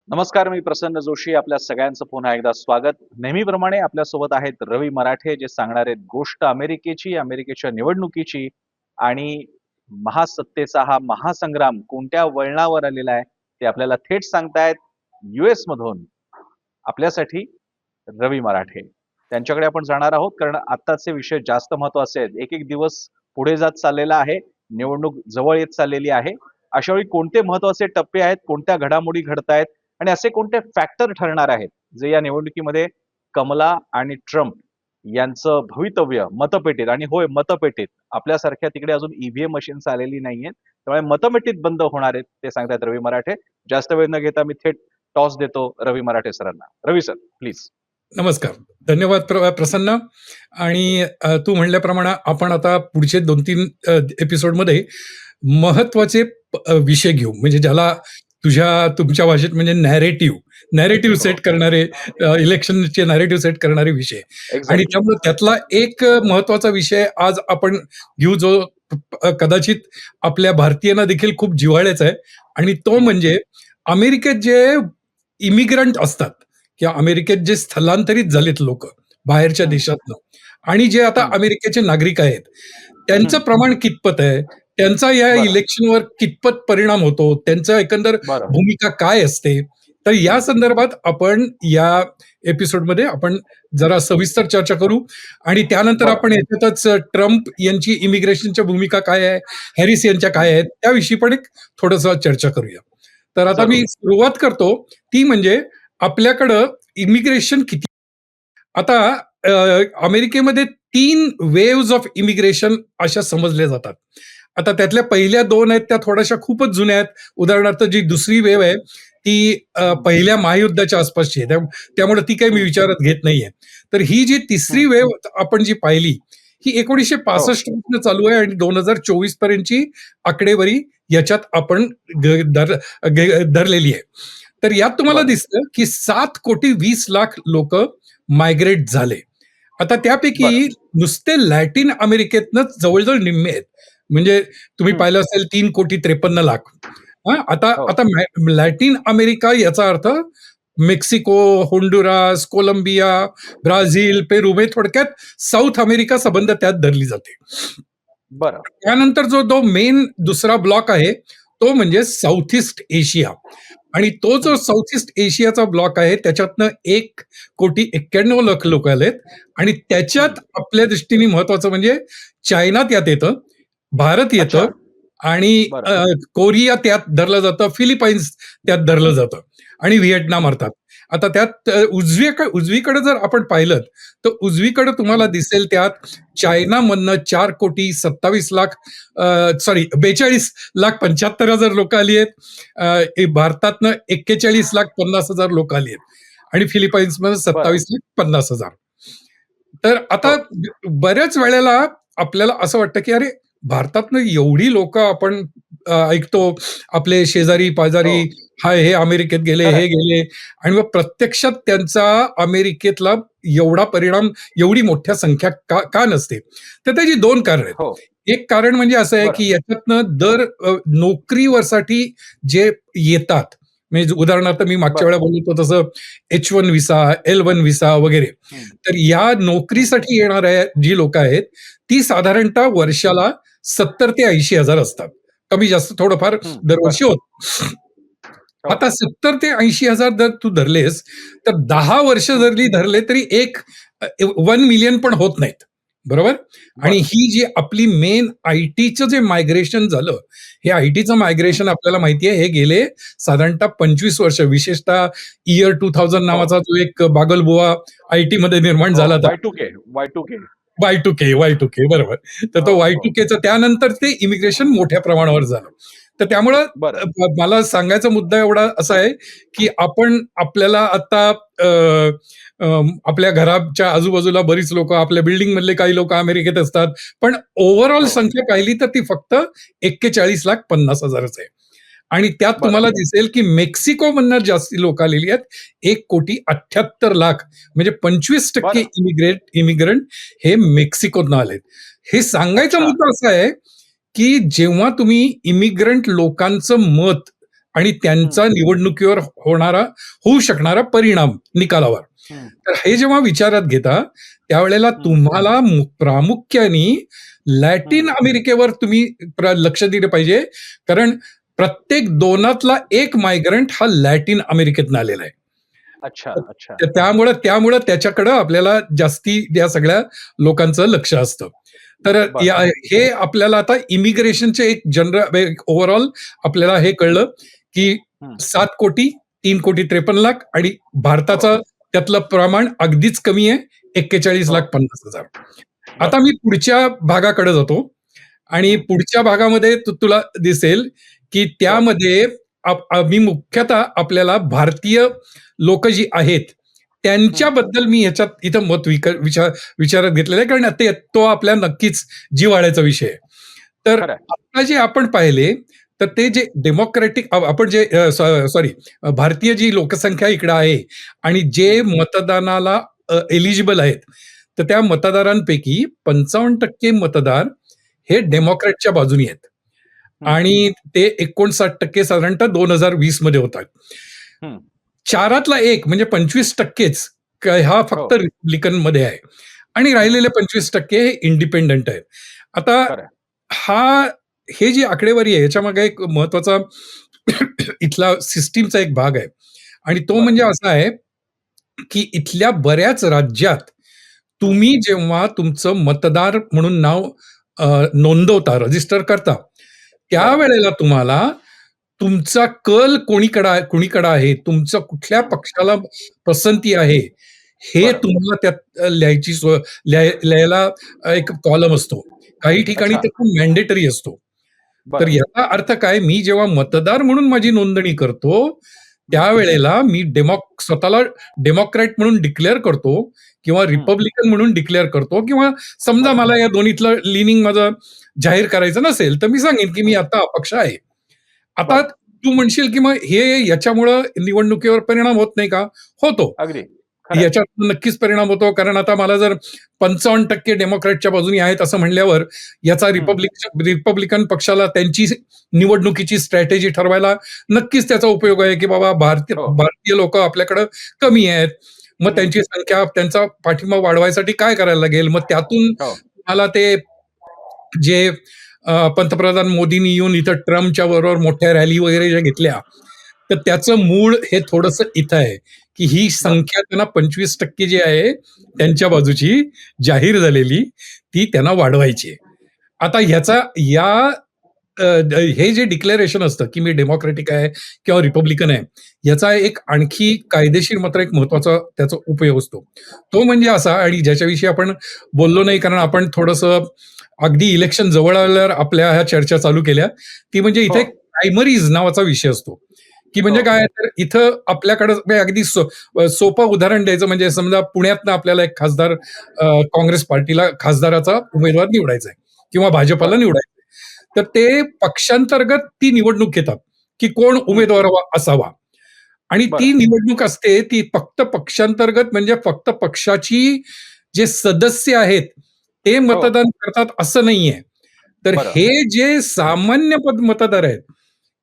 नमस्कार, मी प्रसन्न जोशी. आपल्या सगळ्यांचं पुन्हा एकदा स्वागत. नेहमीप्रमाणे आपल्यासोबत आहेत रवी मराठे, जे सांगणार आहेत गोष्ट अमेरिकेची, अमेरिकेच्या निवडणुकीची आणि महासत्तेचा हा महासंग्राम कोणत्या वळणावर आलेला आहे, ते आपल्याला थेट सांगतायत यूएस मधून आपल्यासाठी रवी मराठे. त्यांच्याकडे आपण जाणार आहोत, कारण आत्ताचे विषय जास्त महत्त्वाचे आहेत. एक-एक दिवस पुढे जात चाललेला आहे. निवडणूक जवळ येत चाललेली आहे. अशा वेळी कोणते महत्त्वाचे टप्पे आहेत, कोणत्या घडामोडी घडतायत आणि असे कोणते फॅक्टर ठरणार आहेत, जे या निवडणुकीमध्ये कमला आणि ट्रम्प यांचं भवितव्य मतपेटीत आणि होय मतपेटीत आपल्यासारख्या तिकडे अजून ईव्हीएम मशीन्स आलेली नाहीयेत. त्यामुळे मतपेटीत बंद होणार आहेत, ते सांगतायत रवी मराठे. जास्त वेळ न घेता मी थेट टॉस देतो रवी मराठे सरांना. रवी सर, प्लीज. नमस्कार. धन्यवाद प्रसन्न. आणि तू म्हणल्याप्रमाणे आपण आता पुढचे 2-3 एपिसोडमध्ये महत्वाचे विषय घेऊ. म्हणजे ज्याला तुमच्या भाषेत म्हणजे नॅरेटिव्ह सेट करणारे, इलेक्शनचे नॅरेटिव्ह सेट करणारे विषय. आणि एक्झॅक्टली. त्यामुळे त्यातला एक महत्वाचा विषय आज आपण घेऊ, जो कदाचित आपल्या भारतीयांना देखील खूप जिव्हाळ्याचा आहे. आणि तो म्हणजे अमेरिकेत जे इमिग्रंट असतात किंवा अमेरिकेत जे स्थलांतरित झालेत लोक बाहेरच्या देशातनं, आणि जे आता अमेरिकेचे नागरिक आहेत, त्यांचं प्रमाण कितपत आहे, त्यांचा या बरं. इलेक्शनवर कितपत परिणाम होतो, त्यांचं एकंदर बरं. भूमिका काय असते, तर या संदर्भात आपण या एपिसोडमध्ये आपण जरा सविस्तर चर्चा करू. आणि त्यानंतर बरं. आपण याच्यातच ट्रम्प यांची इमिग्रेशनच्या भूमिका काय आहे, हॅरिस यांच्या काय आहेत, त्याविषयी पण एक थोडंसं चर्चा करूया. तर आता मी जरूर. सुरुवात करतो, ती म्हणजे आपल्याकडं इमिग्रेशन किती. आता अमेरिकेमध्ये 3 वेव्हज ऑफ इमिग्रेशन अशा समजल्या जातात. आता त्यातल्या पहिल्या 2 आहेत त्या थोड्याशा खूपच जुन्या आहेत. उदाहरणार्थ जी दुसरी वेव्ह आहे ती पहिल्या महायुद्धाच्या आसपासची आहे. त्यामुळे ती काही मी विचारात घेत नाहीये. तर ही जी तिसरी वेव्ह आपण जी पाहिली, ही 1965 पासून चालू आहे आणि 2024 पर्यंतची आकडेवारी याच्यात आपण धरलेली आहे. तर यात तुम्हाला बरं. दिसतं की 7,20,00,000 लोक मायग्रेट झाले. आता त्यापैकी बरं. नुसते लॅटिन अमेरिकेतनं जवळजवळ निम्मे आहेत. म्हणजे तुम्ही पाहिलं असेल 3,53,00,000. आता हो. आता लॅटिन अमेरिका याचा अर्थ मेक्सिको, होंडुरास, कोलंबिया, ब्राझील, पेरू, म्हणजे थोडक्यात साऊथ अमेरिका संबंध त्यात धरली जाते. बरं. त्यानंतर जो मेन दुसरा ब्लॉक आहे, तो म्हणजे साऊथ ईस्ट एशिया. आणि तो जो साऊथ ईस्ट एशियाचा ब्लॉक आहे, त्याच्यातनं 1,91,00,000 लोक आलेत. आणि त्याच्यात आपल्या दृष्टीने महत्वाचं म्हणजे चायना त्यात येतं, भारत येतं, अच्छा. आणि बरं. कोरिया त्यात धरलं जातं, फिलिपाईन्स त्यात धरलं जातं, आणि व्हिएटनाम अर्थात. आता त्यात उजवीकडे जर आपण पाहिलं, तर उजवीकडे तुम्हाला दिसेल त्यात चायनामधनं 4,27,00,000 42,75,000 लोक आली आहेत. भारतातनं 41,50,000 लोक आली आहेत. आणि फिलिपाईन्समध्ये 27,50,000. तर आता बऱ्याच वेळेला आपल्याला असं वाटतं की अरे, भारतातनं एवढी लोक आपण ऐकतो, आपले शेजारी पाजारी हे अमेरिकेत गेले, हे गेले, आणि मग प्रत्यक्षात त्यांचा अमेरिकेतला एवढा परिणाम, एवढी मोठ्या संख्या का नसते. तर त्याची 2 कारण आहेत. हो. एक कारण म्हणजे असं आहे की याच्यातनं नोकरीवरसाठी जे येतात, म्हणजे उदाहरणार्थ मी मागच्या वेळेला बोलतो तसं H1 व्हिसा, L1 व्हिसा वगैरे. तर या नोकरीसाठी येणाऱ्या जी लोक आहेत, ती साधारणतः वर्षाला 70 ते 80,000 असतात. कमी जास्त थोडंफार दरवर्षी होत. आता 70 ते 80,000 जर तू धरलेस, तर 10 वर्ष जरी धरले तरी 1 मिलियन पण होत नाहीत. बरोबर. आणि ही जी आपली मेन आयटीचं जे मायग्रेशन झालं, हे आयटीचं मायग्रेशन आपल्याला माहिती आहे, हे गेले साधारणतः 25 वर्ष, विशेषतः इयर 2000 नावाचा जो एक बागलबुवा आयटी मध्ये निर्माण झाला होता. Y2K, बरोबर. तर तो Y2Kचं त्यानंतर ते इमिग्रेशन मोठ्या प्रमाणावर झालं. तर त्यामुळं मला सांगायचा मुद्दा एवढा असा आहे की आपल्याला आता आपल्या घराच्या आजूबाजूला बरीच लोक, आपल्या बिल्डिंग मधले काही लोक अमेरिकेत असतात, पण ओव्हरऑल संख्या पाहिली तर ती फक्त 41,50,000 आहे. आणि त्यात तुम्हाला दिसेल की मेक्सिको मधनं जास्ती लोक आलेली आहेत, 1,78,00,000, म्हणजे 25% इमिग्रंट हे मेक्सिकोतनं आलेत. हे सांगायचा मुद्दा असा आहे की जेव्हा तुम्ही इमिग्रंट लोकांचं मत आणि त्यांचा निवडणुकीवर होऊ शकणारा परिणाम निकालावर. तर हे जेव्हा विचारात घेता त्यावेळेला तुम्हाला प्रामुख्याने लॅटिन अमेरिकेवर तुम्ही लक्ष दिले पाहिजे, कारण प्रत्येक 2तला 1 मायग्रंट हा लॅटिन अमेरिकेतून आलेला आहे. अच्छा, अच्छा. त्यामुळं त्याच्याकडं आपल्याला जास्ती या सगळ्या लोकांचं लक्ष असतं. तर हे आपल्याला आता इमिग्रेशनचे एक जनरल ओव्हरऑल आपल्याला हे कळलं की 7 कोटी 3,53,00,000 आणि भारताचं त्यातलं प्रमाण अगदीच कमी आहे, 41,50,000. आता मी पुढच्या भागाकडे जातो आणि पुढच्या भागामध्ये तुला दिसेल की त्यामध्ये मी मुख्यतः आपल्याला भारतीय लोक जी आहेत त्यांच्याबद्दल मी इथं मत विचारात घेतलेलं आहे, कारण तो आपल्या नक्कीच जिव्हाळ्याचा विषय आहे. तर आता जे आपण पाहिले तर ते जे डेमोक्रॅटिक आपण जे भारतीय जी लोकसंख्या इकडे आहे आणि जे मतदानाला एलिजिबल आहेत, तर त्या मतदारांपैकी 55% मतदार हे डेमोक्रॅटच्या बाजूने आहेत आणि ते 59% साधारणतः 2020 मध्ये होतात. 4तला 1 म्हणजे 25%च हा फक्त रिपब्लिकन मध्ये आहे आणि राहिलेले 25% हे इंडिपेंडंट आहेत. आता हे जी आकडेवारी आहे याच्यामागे एक महत्वाचा इथला सिस्टीमचा एक भाग आहे आणि तो म्हणजे असा आहे की इथल्या बऱ्याच राज्यात तुम्ही जेव्हा तुमचं मतदार म्हणून नाव नोंदवता, रजिस्टर करता, त्यावेळेला तुम्हाला तुमचा कल कोणीकडे आहे, तुमचं कुठल्या पक्षाला पसंती आहे, हे तुम्हाला त्यात लिहायला एक कॉलम असतो. काही ठिकाणी ते खूप मॅन्डेटरी असतो. तर याचा अर्थ काय, मी जेव्हा मतदार म्हणून माझी नोंदणी करतो त्यावेळेला मी स्वतःला डेमोक्रॅट म्हणून डिक्लेअर करतो किंवा रिपब्लिकन म्हणून डिक्लेअर करतो, किंवा समजा मला या दोन्हीतलं लिनिंग माझं जाहीर करायचं नसेल तर मी सांगेन की मी आता अपक्ष आहे. आता तू म्हणशील की मग हे याच्यामुळं निवडणुकीवर परिणाम होत नाही का? होतो, याच्यात नक्कीच परिणाम होतो, कारण आता मला जर 55% डेमोक्रॅटच्या बाजूने आहेत असं म्हणल्यावर याचा रिपब्लिकन पक्षाला त्यांची निवडणुकीची स्ट्रॅटेजी ठरवायला नक्कीच त्याचा उपयोग आहे की बाबा भारतीय लोक आपल्याकडे कमी आहेत, मग त्यांची संख्या, त्यांचा पाठिंबा वाढवायसाठी काय करायला लागेल. मग त्यातून मला ते जे पंतप्रधान मोदींनी येऊन इथं ट्रम्पच्या बरोबर मोठ्या रॅली वगैरे ज्या घेतल्या, तर त्याचं मूळ हे थोडंसं इथं आहे की ही संख्या त्यांना 25% जी आहे त्यांच्या बाजूची जाहीर झालेली ती त्यांना वाढवायची. आता हे जे डिक्लेरेशन असतं की मी डेमोक्रॅटिक आहे किंवा रिपब्लिकन आहे, याचा एक आणखी कायदेशीर मात्र एक महत्वाचा त्याचा उपयोग असतो. तो म्हणजे असा, आणि ज्याच्याविषयी आपण बोललो नाही कारण आपण थोडंसं अगदी इलेक्शन जवळ आल्यावर आपल्या ह्या चर्चा चालू केल्या, ती म्हणजे इथे प्रायमरीज नावाचा विषय असतो की म्हणजे काय, तर इथं आपल्याकडे अगदी सोपं उदाहरण द्यायचं म्हणजे समजा पुण्यातनं आपल्याला एक खासदार, काँग्रेस पार्टीला खासदाराचा उमेदवार निवडायचा आहे किंवा भाजपाला निवडायचं आहे, तर ते पक्षांतर्गत ती निवडणूक घेतात की कोण उमेदवार असावा, आणि ती निवडणूक असते ती फक्त पक्षांतर्गत, म्हणजे फक्त पक्षाची जे सदस्य आहेत ते मतदान करतात असं नाहीये. तर हे जे सामान्य मतदार आहेत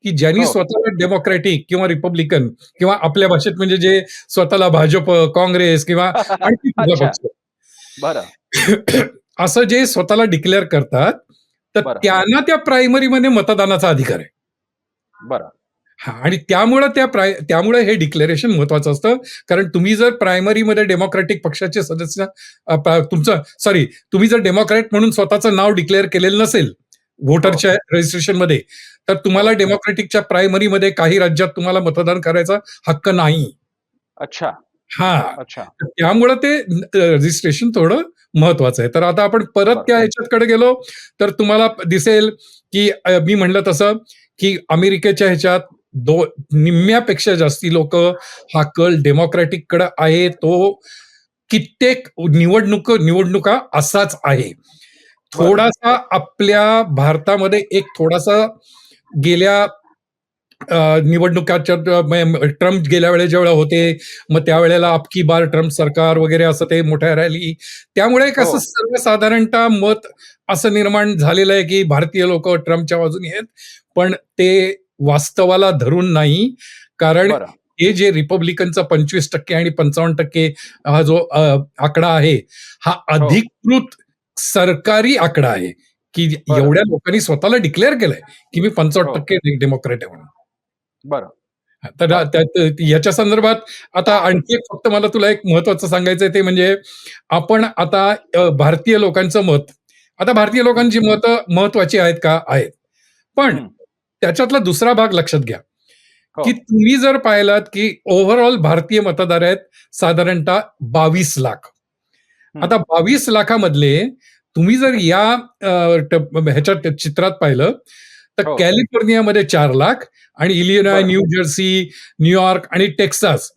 की ज्यांनी स्वतःला डेमोक्रॅटिक किंवा रिपब्लिकन किंवा आपल्या भाषेत म्हणजे जे स्वतःला भाजप, काँग्रेस किंवा आणखी असं जे स्वतःला डिक्लेअर करतात, तर त्यांना त्या प्रायमरीमध्ये मतदानाचा अधिकार आहे. आणि त्यामुळे हे डिक्लेरेशन महत्वाचं असतं, कारण तुम्ही जर प्रायमरीमध्ये डेमोक्रॅटिक पक्षाचे सदस्य तुम्ही जर डेमोक्रॅट म्हणून स्वतःचं नाव डिक्लेअर केलेलं नसेल व्होटरच्या रजिस्ट्रेशन मध्ये, तर तुम्हाला डेमोक्रॅटिकच्या प्रायमरीमध्ये काही राज्यात तुम्हाला मतदान करायचा हक्क नाही. त्यामुळे ते रजिस्ट्रेशन थोडं महत्वाचं आहे. तर आता आपण परत त्या ह्याच्याकडे गेलो तर तुम्हाला दिसेल की मी म्हणलं तसं की अमेरिकेच्या ह्याच्यात निम्म्यापेक्षा जास्ती लोक हा कल डेमोक्रॅटिक कडे आहे. तो कित्येक निवडणुका असाच आहे. थोडासा आपल्या भारतामध्ये एक थोडासा गेल्या निवडणुकाच्या ट्रम्प गेल्या वेळेस जेव्हा होते, मग त्यावेळेला अबकी बार ट्रम्प सरकार वगैरे असं ते मोठ्या रॅली, त्यामुळे कसं सर्वसाधारणतः मत असं निर्माण झालेलं आहे की भारतीय लोक ट्रम्पच्या बाजूने आहेत, पण ते वास्तवाला धरून नाही. कारण बरं. हे जे रिपब्लिकनचा 25% आणि 55% हा जो आकडा आहे, हा हो. अधिकृत सरकारी आकडा आहे, की बरं. एवढ्या लोकांनी स्वतःला डिक्लेअर केलंय, की मी हो. 65% डेमोक्रॅट आहे म्हणून. बरं. तर वाह! त्यात याच्या संदर्भात आता आणखी एक फक्त मला तुला एक महत्त्वाचं सांगायचंय ते म्हणजे आपण आता भारतीय लोकांचं मत, आता भारतीय हं. लोकांची मतं महत्त्वाची आहेत का? आहेत. पण हं. त्याच्यातला दुसरा भाग लक्षात घ्या, हो. की तुम्ही जर पाहिलात, की ओव्हरऑल भारतीय मतदार आहेत साधारणतः 22,00,000. हं. आता 22,00,000मधले तुम्ही जर या ह्याच्यात चित्रात पाहिलं, तर हो. कॅलिफोर्नियामध्ये 4,00,000 आणि इलिनॉय, बरं. न्यू जर्सी, न्यूयॉर्क आणि टेक्सास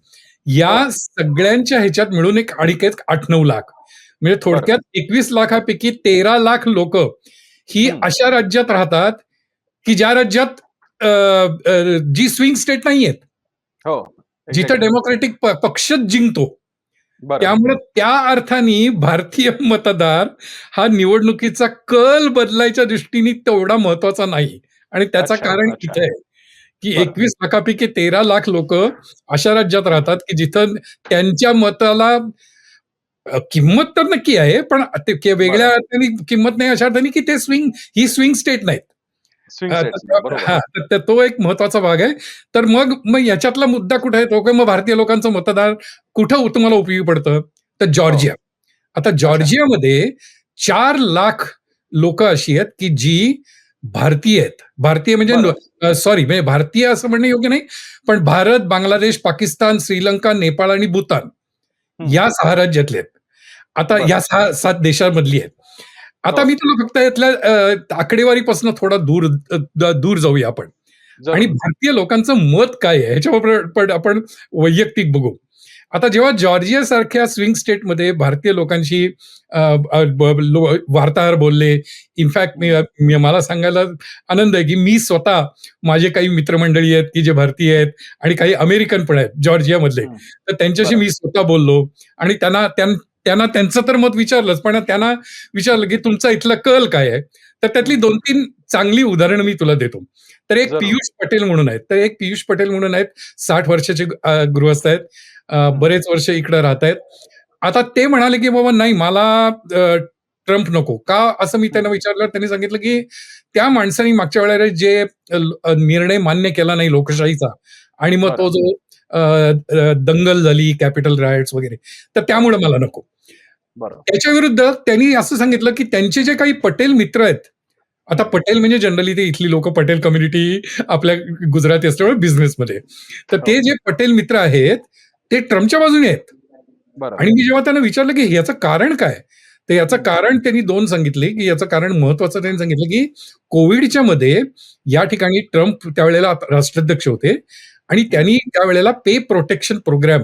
या हो. सगळ्यांच्या ह्याच्यात मिळून एक अनिकेत 8-9 लाख. म्हणजे बरं. थोडक्यात 21,00,000पैकी 13,00,000 लोकं ही हं. अशा राज्यात राहतात, की ज्या राज्यात जी स्विंग स्टेट नाहीयेत. हो. जिथं एक्झॅक्टली. डेमोक्रॅटिक पक्षच जिंकतो. बरं. त्यामुळे त्या अर्थाने भारतीय मतदार हा निवडणुकीचा कल बदलायच्या दृष्टीने तेवढा महत्वाचा नाही. आणि त्याचं अच्छा, कारण अच्छा. इथे आहे, की बरं. 21,00,000पैकी 13,00,000 लोकं अशा राज्यात हं. राहतात, की जिथं त्यांच्या मताला किंमत तर नक्की आहे, पण ते वेगळ्या बरं. अर्थाने किंमत नाही अशा अर्थाने, की ते ही स्विंग स्टेट नाहीत. स्विंग स्टेट्स नाही. बरोबर. हां, तर तो एक महत्वाचा भाग आहे. तर मग याच्यातला मुद्दा कुठे आहे? तो मग भारतीय लोकांचं मतदार कुठं तुम्हाला उपयोगी पडतं? तर हो. जॉर्जिया. आता अच्छा. जॉर्जियामध्ये 4,00,000 लोकं अशी आहेत, की जी भारतीय आहेत. भारतीय बरं. म्हणजे सॉरी म्हणजे भारतीय असं म्हणणं योग्य नाही. पण भारत, बांगलादेश, पाकिस्तान, श्रीलंका, नेपाळ आणि भूतान हं. या 6 राज्यातले आहेत. आता बरं. या 6-7 देशामधली आहेत. हो. आता मी तुला फक्त यातल्या आकडेवारीपासून थोडा दूर जाऊया आपण. आणि जरूर. भारतीय लोकांचं मत काय आहे ह्याच्यावर पण आपण वैयक्तिक बघू. आता जेव्हा जॉर्जिया सारख्या स्विंग स्टेटमध्ये भारतीय लोकांशी वार्ताहर बोलले. इनफॅक्ट हं. मला सांगायला आनंद आहे, की मी स्वतः माझे काही मित्रमंडळी आहेत, की जे भारतीय आहेत आणि काही अमेरिकन पण आहेत जॉर्जियामधले. हं. तर त्यांच्याशी बरं. मी स्वतः बोललो आणि त्यांना त्यांचं तर मत विचारलंच, पण त्यांना विचारलं, की तुमचा इथला कल काय आहे? तर त्यातली हं. 2-3 चांगली उदाहरणं मी तुला देतो. तर एक जरूर. पियुष पटेल म्हणून आहेत. तर एक पियुष पटेल म्हणून आहेत. 60 वर्षाचे गृहस्थ आहेत. हं. बरेच वर्ष इकडे राहतायत. आता ते म्हणाले, की बाबा नाही मला ट्रम्प नको. का असं मी हं. त्यांना विचारलं. त्यांनी सांगितलं, की त्या माणसाने मागच्या वेळेला जे निर्णय मान्य केला नाही लोकशाहीचा आणि मग बरं. तो जो दंगल झाली, कॅपिटल रायट्स वगैरे, तर हो. त्यामुळे मला नको. बरं. त्याच्या विरुद्ध त्यांनी असं सांगितलं, की त्यांचे जे काही पटेल मित्र आहेत. आता हं. पटेल म्हणजे जनरली ते इथली लोकं पटेल कम्युनिटी आपल्या गुजराती असल्यामुळे बिझनेसमध्ये. तर हो. ते जे पटेल मित्र आहेत, ते ट्रम्पच्या बाजूने आहेत. बरं. आणि मी जेव्हा त्यांना विचारलं, की ह्याचं कारण काय? तर याचं हं. कारण त्यांनी 2 सांगितले, की याचं कारण महत्त्वाचं त्यांनी सांगितलं, की कोव्हिडच्या मध्ये या ठिकाणी ट्रम्प त्यावेळेला राष्ट्राध्यक्ष होते आणि हं. त्यांनी त्यावेळेला पे प्रोटेक्शन प्रोग्राम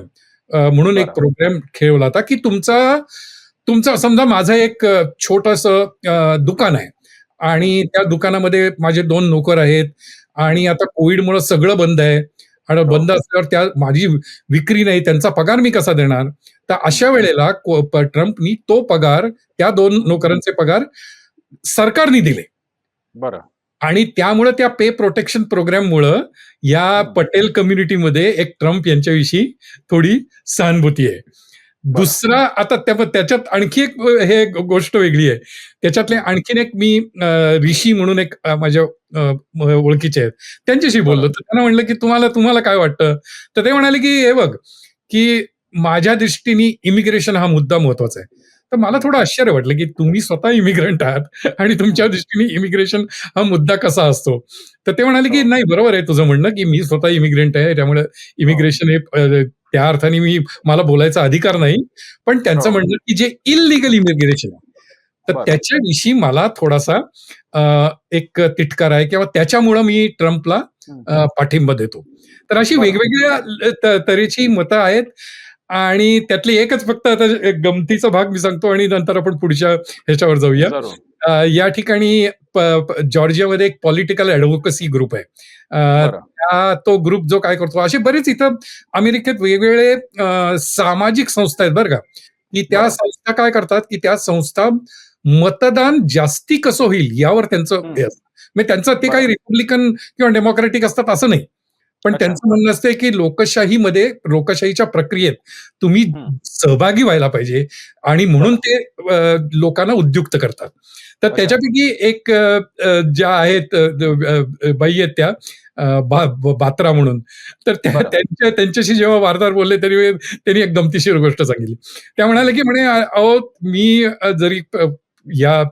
म्हणून एक बरं. प्रोग्राम ठेवला होता, की तुमचा समजा माझं एक छोटंसं दुकान आहे हं. आणि त्या दुकानामध्ये माझे 2 नोकर आहेत आणि हं. आता कोव्हिडमुळे सगळं बंद आहे आणि हो. बंद असल्यावर माझी विक्री नाही, त्यांचा पगार मी कसा देणार? तर हं. अशा वेळेला ट्रम्पनी तो पगार, त्या 2 हं. नोकरांचे पगार सरकारने दिले. बरं. आणि त्यामुळे त्या पे प्रोटेक्शन प्रोग्राममुळं या हं. पटेल कम्युनिटीमध्ये एक ट्रम्प यांच्याविषयी थोडी सहानुभूती आहे. बरं. दुसरा आता त्याच्यात आणखी एक हे गोष्ट वेगळी आहे. त्याच्यातले हं. आणखीन एक मी ऋषी म्हणून एक माझ्या ओळखीचे आहेत. त्यांच्याशी बोललो. बरं. तर त्यांना म्हटलं, की तुम्हाला काय वाटतं? तर ते म्हणाले, की "हे बघ, की माझ्या दृष्टीने इमिग्रेशन हा मुद्दा महत्वाचा आहे." तर मला हं. थोडं आश्चर्य वाटलं, की तुम्ही स्वतः इमिग्रंट आहात आणि तुमच्या हं. दृष्टीने इमिग्रेशन हा मुद्दा कसा असतो? तर ते म्हणाले, की हो. "नाही, बरोबर आहे तुझं म्हणणं, की मी स्वतः इमिग्रंट आहे. त्यामुळे हो. इमिग्रेशन हे त्या अर्थाने मला बोलायचा अधिकार नाही." पण त्यांचं हो. म्हणणं, की जे इल्लीगल इमिग्रेशन आहे, तर बरं. त्याच्याविषयी मला थोडासा एक तिटकार आहे किंवा त्याच्यामुळं मी ट्रम्पला हं. पाठिंबा देतो. तर अशी बरं. वेगवेगळ्या तऱ्हेची मतं आहेत आणि त्यातली एकच फक्त आता एक गमतीचा भाग मी सांगतो आणि नंतर आपण पुढच्या ह्याच्यावर जाऊया. जरूर. या ठिकाणी जॉर्जियामध्ये एक पॉलिटिकल एडव्होकसी ग्रुप आहे. बरं. तो ग्रुप जो काय करतो, असे बरेच इथं अमेरिकेत वेगवेगळे सामाजिक संस्था आहेत बरं का, की त्या बरं. संस्था काय करतात, की त्या संस्था मतदान जास्ती कसं होईल यावर त्यांचं हे असतं. म्हणजे त्यांचं ते काही बरं. रिपब्लिकन किंवा डेमोक्रॅटिक असतात असं नाही. पण अच्छा. त्यांचं म्हणणं असतं की लोकशाहीच्या प्रक्रियेत तुम्ही हं. सहभागी व्हायला पाहिजे आणि म्हणून बरं. ते लोकांना उद्युक्त करतात. तर अच्छा. त्याच्यापैकी एक ज्या आहेत बाई आहेत त्या बात्रा म्हणून. तर बरं. त्यांच्याशी जेव्हा वार्ताहर बोलले तरी त्यांनी एक गमतीशीर गोष्ट सांगितली. त्या म्हणाल्या की म्हणे अहो मी जरी या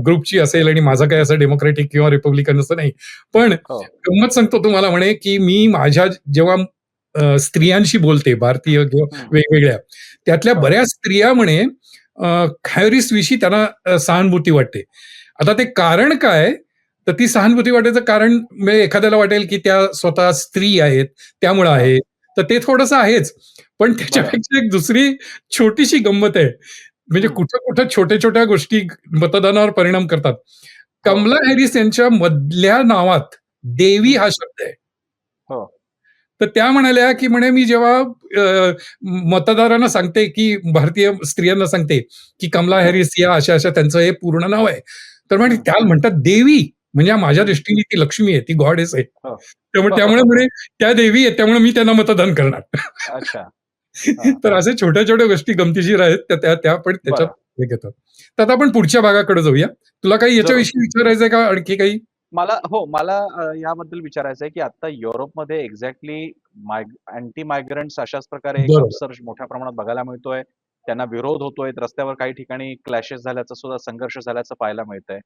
ग्रुपची असेल आणि माझं काही असं डेमोक्रॅटिक किंवा रिपब्लिकन असं नाही. पण हो. गंमत सांगतो तुम्हाला म्हणे, की मी माझ्या जेव्हा स्त्रियांशी बोलते भारतीय किंवा हं. वेगवेगळ्या, त्यातल्या हो. बऱ्याच स्त्रिया म्हणे हॅरिसविषयी त्यांना सहानुभूती वाटते. आता ते कारण काय? तर ती सहानुभूती वाटायचं कारण म्हणजे एखाद्याला वाटेल, की त्या स्वतः स्त्री आहेत, त्यामुळं हां. आहे. तर ते थोडंसं आहेच. पण बरं. त्याच्यापेक्षा एक दुसरी छोटीशी गंमत आहे. म्हणजे हं. कुठं-कुठं छोट्या-छोट्या गोष्टी मतदानावर परिणाम करतात. हो. कमला हॅरिस यांच्या मधल्या नावात देवी हं. हा शब्द आहे. हो. तर त्या म्हणाल्या, की म्हणे मी जेव्हा मतदारांना सांगते, की भारतीय स्त्रियांना सांगते, की कमला हं. हॅरिस या अशा-अशा त्यांचं हे पूर्ण नाव आहे. तर म्हणे हं. त्याला म्हणतात देवी. म्हणजे माझ्या हं. दृष्टीने ती लक्ष्मी आहे, ती गॉडेस आहे. हो. त्यामुळे हो, हो, त्यामुळे हो, म्हणे हो. त्या देवी आहेत, त्यामुळे मी त्यांना मतदान करणार. अच्छा. हां. तर अशा छोट्या-छोट्या गोष्टी गमतीशीर आहेत. त्या त्या त्या पण त्याच्यात बरं. हे घेतात. तर आता आपण पुढच्या भागाकडे जाऊया. तुला काही जरूर. याच्याविषयी विचारायचंय का आणखी काही? मला याबद्दल विचारायचं आहे, की आता युरोपमध्ये एक्झॅक्टली अँटी मायग्रंट्स अशाच प्रकारे एक बरोबर. अपसर्ज मोठ्या प्रमाणात बघायला मिळतोय. त्यांना विरोध होतोय. रस्त्यावर काही ठिकाणी क्लॅशेस झाल्याचा सुद्धा संघर्ष झाल्याचं पाहायला मिळतंय.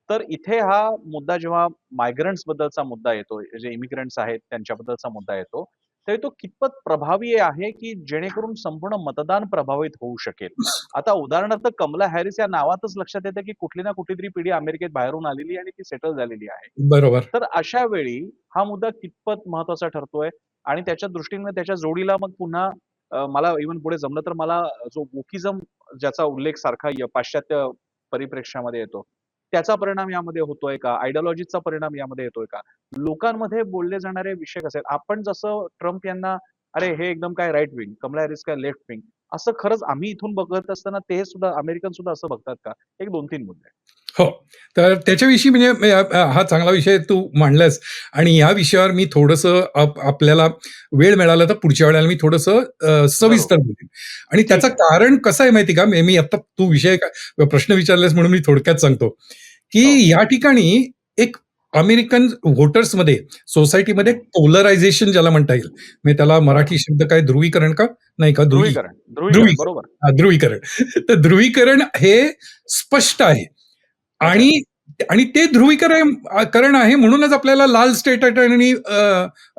तर इथे हा मुद्दा जेव्हा मायग्रंट्स बद्दलचा मुद्दा येतो, जे इमिग्रंट्स आहेत त्यांच्याबद्दलचा मुद्दा येतो, तर तो कितपत प्रभावी आहे, की जेणेकरून संपूर्ण मतदान प्रभावित होऊ शकेल? आता उदाहरणार्थ कमला हॅरिस या नावातच लक्षात येतं, की कुठली ना कुठलीतरी पिढी अमेरिकेत बाहेरून आलेली आणि ती सेटल झालेली आहे. बरोबर. तर अशा वेळी हा मुद्दा कितपत महत्त्वाचा ठरतोय आणि त्याच्या दृष्टीने त्याच्या जोडीला मग पुन्हा मला इव्हन पुढे जमलं तर मला जो वोकिझम ज्याचा उल्लेख सारखा पाश्चात्य परिप्रेक्ष्यामध्ये येतो, त्याचा परिणाम यामध्ये होतोय का? आयडिओलॉजीचा परिणाम यामध्ये येतोय का? लोकांमध्ये बोलले जाणारे विषय कसे आहेत? आपण जसं ट्रम्प यांना, "अरे, हे एकदम काय राइट विंग, कमला हॅरिस काय लेफ्ट विंग." असं खरंच आम्ही इथून बघत असताना ते सुद्धा अमेरिकन सुद्धा असं बघतात का? एक 2-3 मुद्दे आहेत. हो. तर त्याच्याविषयी म्हणजे हा चांगला विषय तू मांडलास आणि या विषयावर मी थोडंसं आपल्याला वेळ मिळाला तर पुढच्या वेळेला मी थोडंसं जरूर. सविस्तर बोलेन. आणि त्याचं ठीक आहे. कारण कसं आहे माहिती का? मी आता तू प्रश्न विचारलास म्हणून मी थोडक्यात सांगतो, हो. की या ठिकाणी एक अमेरिकन व्होटर्समध्ये, सोसायटीमध्ये हं. पोलरायझेशन ज्याला म्हणता येईल. म्हणजे त्याला बरं. मराठी शब्द काय ध्रुवीकरण का? नाही का ध्रुवीकरण, ध्रुवीकरण. ध्रुवीकरण. बरोबर. हां, ध्रुवीकरण. तर ध्रुवीकरण हे स्पष्ट आहे. अच्छा. आणि आणि ते ध्रुवीकरण करण आहे म्हणूनच आपल्याला लाल स्टेट आहेत आणि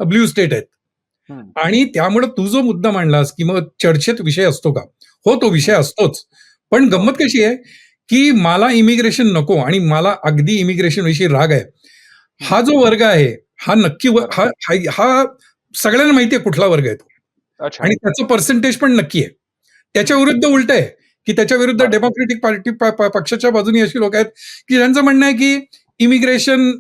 ब्लू स्टेट आहेत. हं. आणि त्यामुळे तू जो मुद्दा मांडलास, की मग चर्चेत विषय असतो का? हो, तो विषय हं. असतोच. पण हो. गंमत कशी आहे, की मला इमिग्रेशन नको आणि मला अगदी इमिग्रेशनविषयी राग आहे. हं. हा जो वर्ग आहे, हा नक्की बरं. हा हा हा सगळ्यांना माहिती आहे कुठला वर्ग आहे तो. अच्छा. आणि त्याचं पर्सेंटेज पण नक्की आहे. त्याच्या हं. विरुद्ध उलटं आहे, की त्याच्या विरुद्ध बरं. डेमोक्रॅटिक पार्टी पक्षाच्या बाजूने अशी लोकं आहेत, की ज्यांचं म्हणणं आहे, की इमिग्रेशन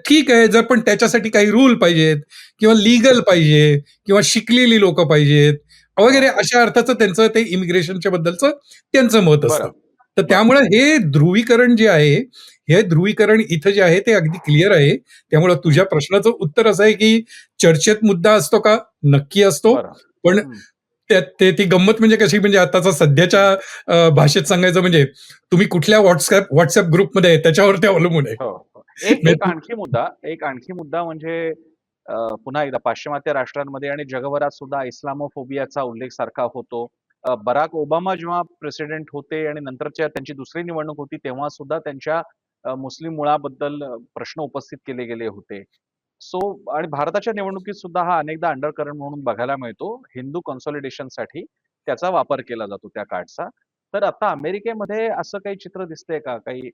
ठीक आहे, जर पण त्याच्यासाठी काही रूल पाहिजेत किंवा हं. लीगल पाहिजे किंवा शिकलेली लोकं पाहिजेत वगैरे हां. अशा अर्थाचं त्यांचं ते इमिग्रेशनच्या बद्दलचं त्यांचं मत असतं. बरं. तर बरं. त्यामुळे हे ध्रुवीकरण जे आहे, हे ध्रुवीकरण इथं जे आहे ते अगदी क्लिअर आहे. त्यामुळे हं. तुझ्या प्रश्नाचं उत्तर असं आहे, की चर्चेत मुद्दा असतो का? नक्की असतो. बरं. पण हं. ती गंमत म्हणजे कशी म्हणजे आताचा सध्याच्या भाषेत सांगायचं म्हणजे तुम्ही कुठल्या WhatsApp ग्रुपमध्ये आहे त्याच्यावर ते अवलंबून आहे. हो, हो. एक म्हणजे एक आणखी मुद्दा एक आणखी मुद्दा म्हणजे पुन्हा एकदा पाश्चिमात्य राष्ट्रांमध्ये आणि जगभरात सुद्धा इस्लामोफोबियाचा उल्लेख सारखा होतो. बराक ओबामा जेव्हा प्रेसिडेंट होते आणि नंतरच्या त्यांची दुसरी निवडणूक होती, तेव्हा सुद्धा त्यांच्या मुस्लिम मुळाबद्दल प्रश्न उपस्थित केले गेले होते. सो आणि भारताच्या निवडणुकीत सुद्धा हा अनेकदा अंडरकरंट म्हणून बघायला मिळतो. हिंदू कन्सॉलिडेशनसाठी त्याचा वापर केला जातो त्या कार्डचा. तर आता अमेरिकेमध्ये असं काही चित्र दिसतंय का? काही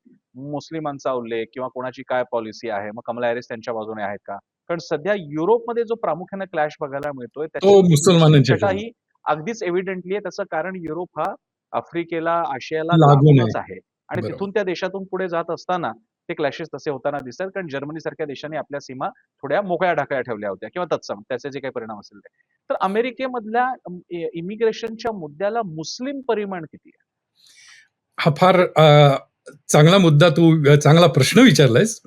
मुस्लिमांचा उल्लेख किंवा कोणाची काय पॉलिसी आहे? मग कमला हॅरिस त्यांच्या बाजूने आहेत का? कारण सध्या युरोपमध्ये जो प्रामुख्याने क्लॅश बघायला मिळतोय, तो त्याची मुस्लिम मुसलमानांच्या छटा ह्याच्यावर ही अगदीच एव्हिडेंटली आहे. त्याचं कारण युरोप हा आफ्रिकेला, आशियाला लागून आहे. लागूनच आहे आणि बरोबर. तिथून त्या देशातून पुढे जात असताना ते क्लॅशेस तसे होताना दिसतात. कारण जर्मनीसारख्या देशाने आपल्या सीमा थोड्या मोकळ्या-ढाकळ्या ठेवल्या होत्या किंवा तत्सम त्याचे जे काही परिणाम असेल ते. तर अमेरिकेमधल्या इमिग्रेशनच्या मुद्द्याला मुस्लिम परिमाण किती आहे? हा फार चांगला मुद्दा चांगला प्रश्न विचारलायस.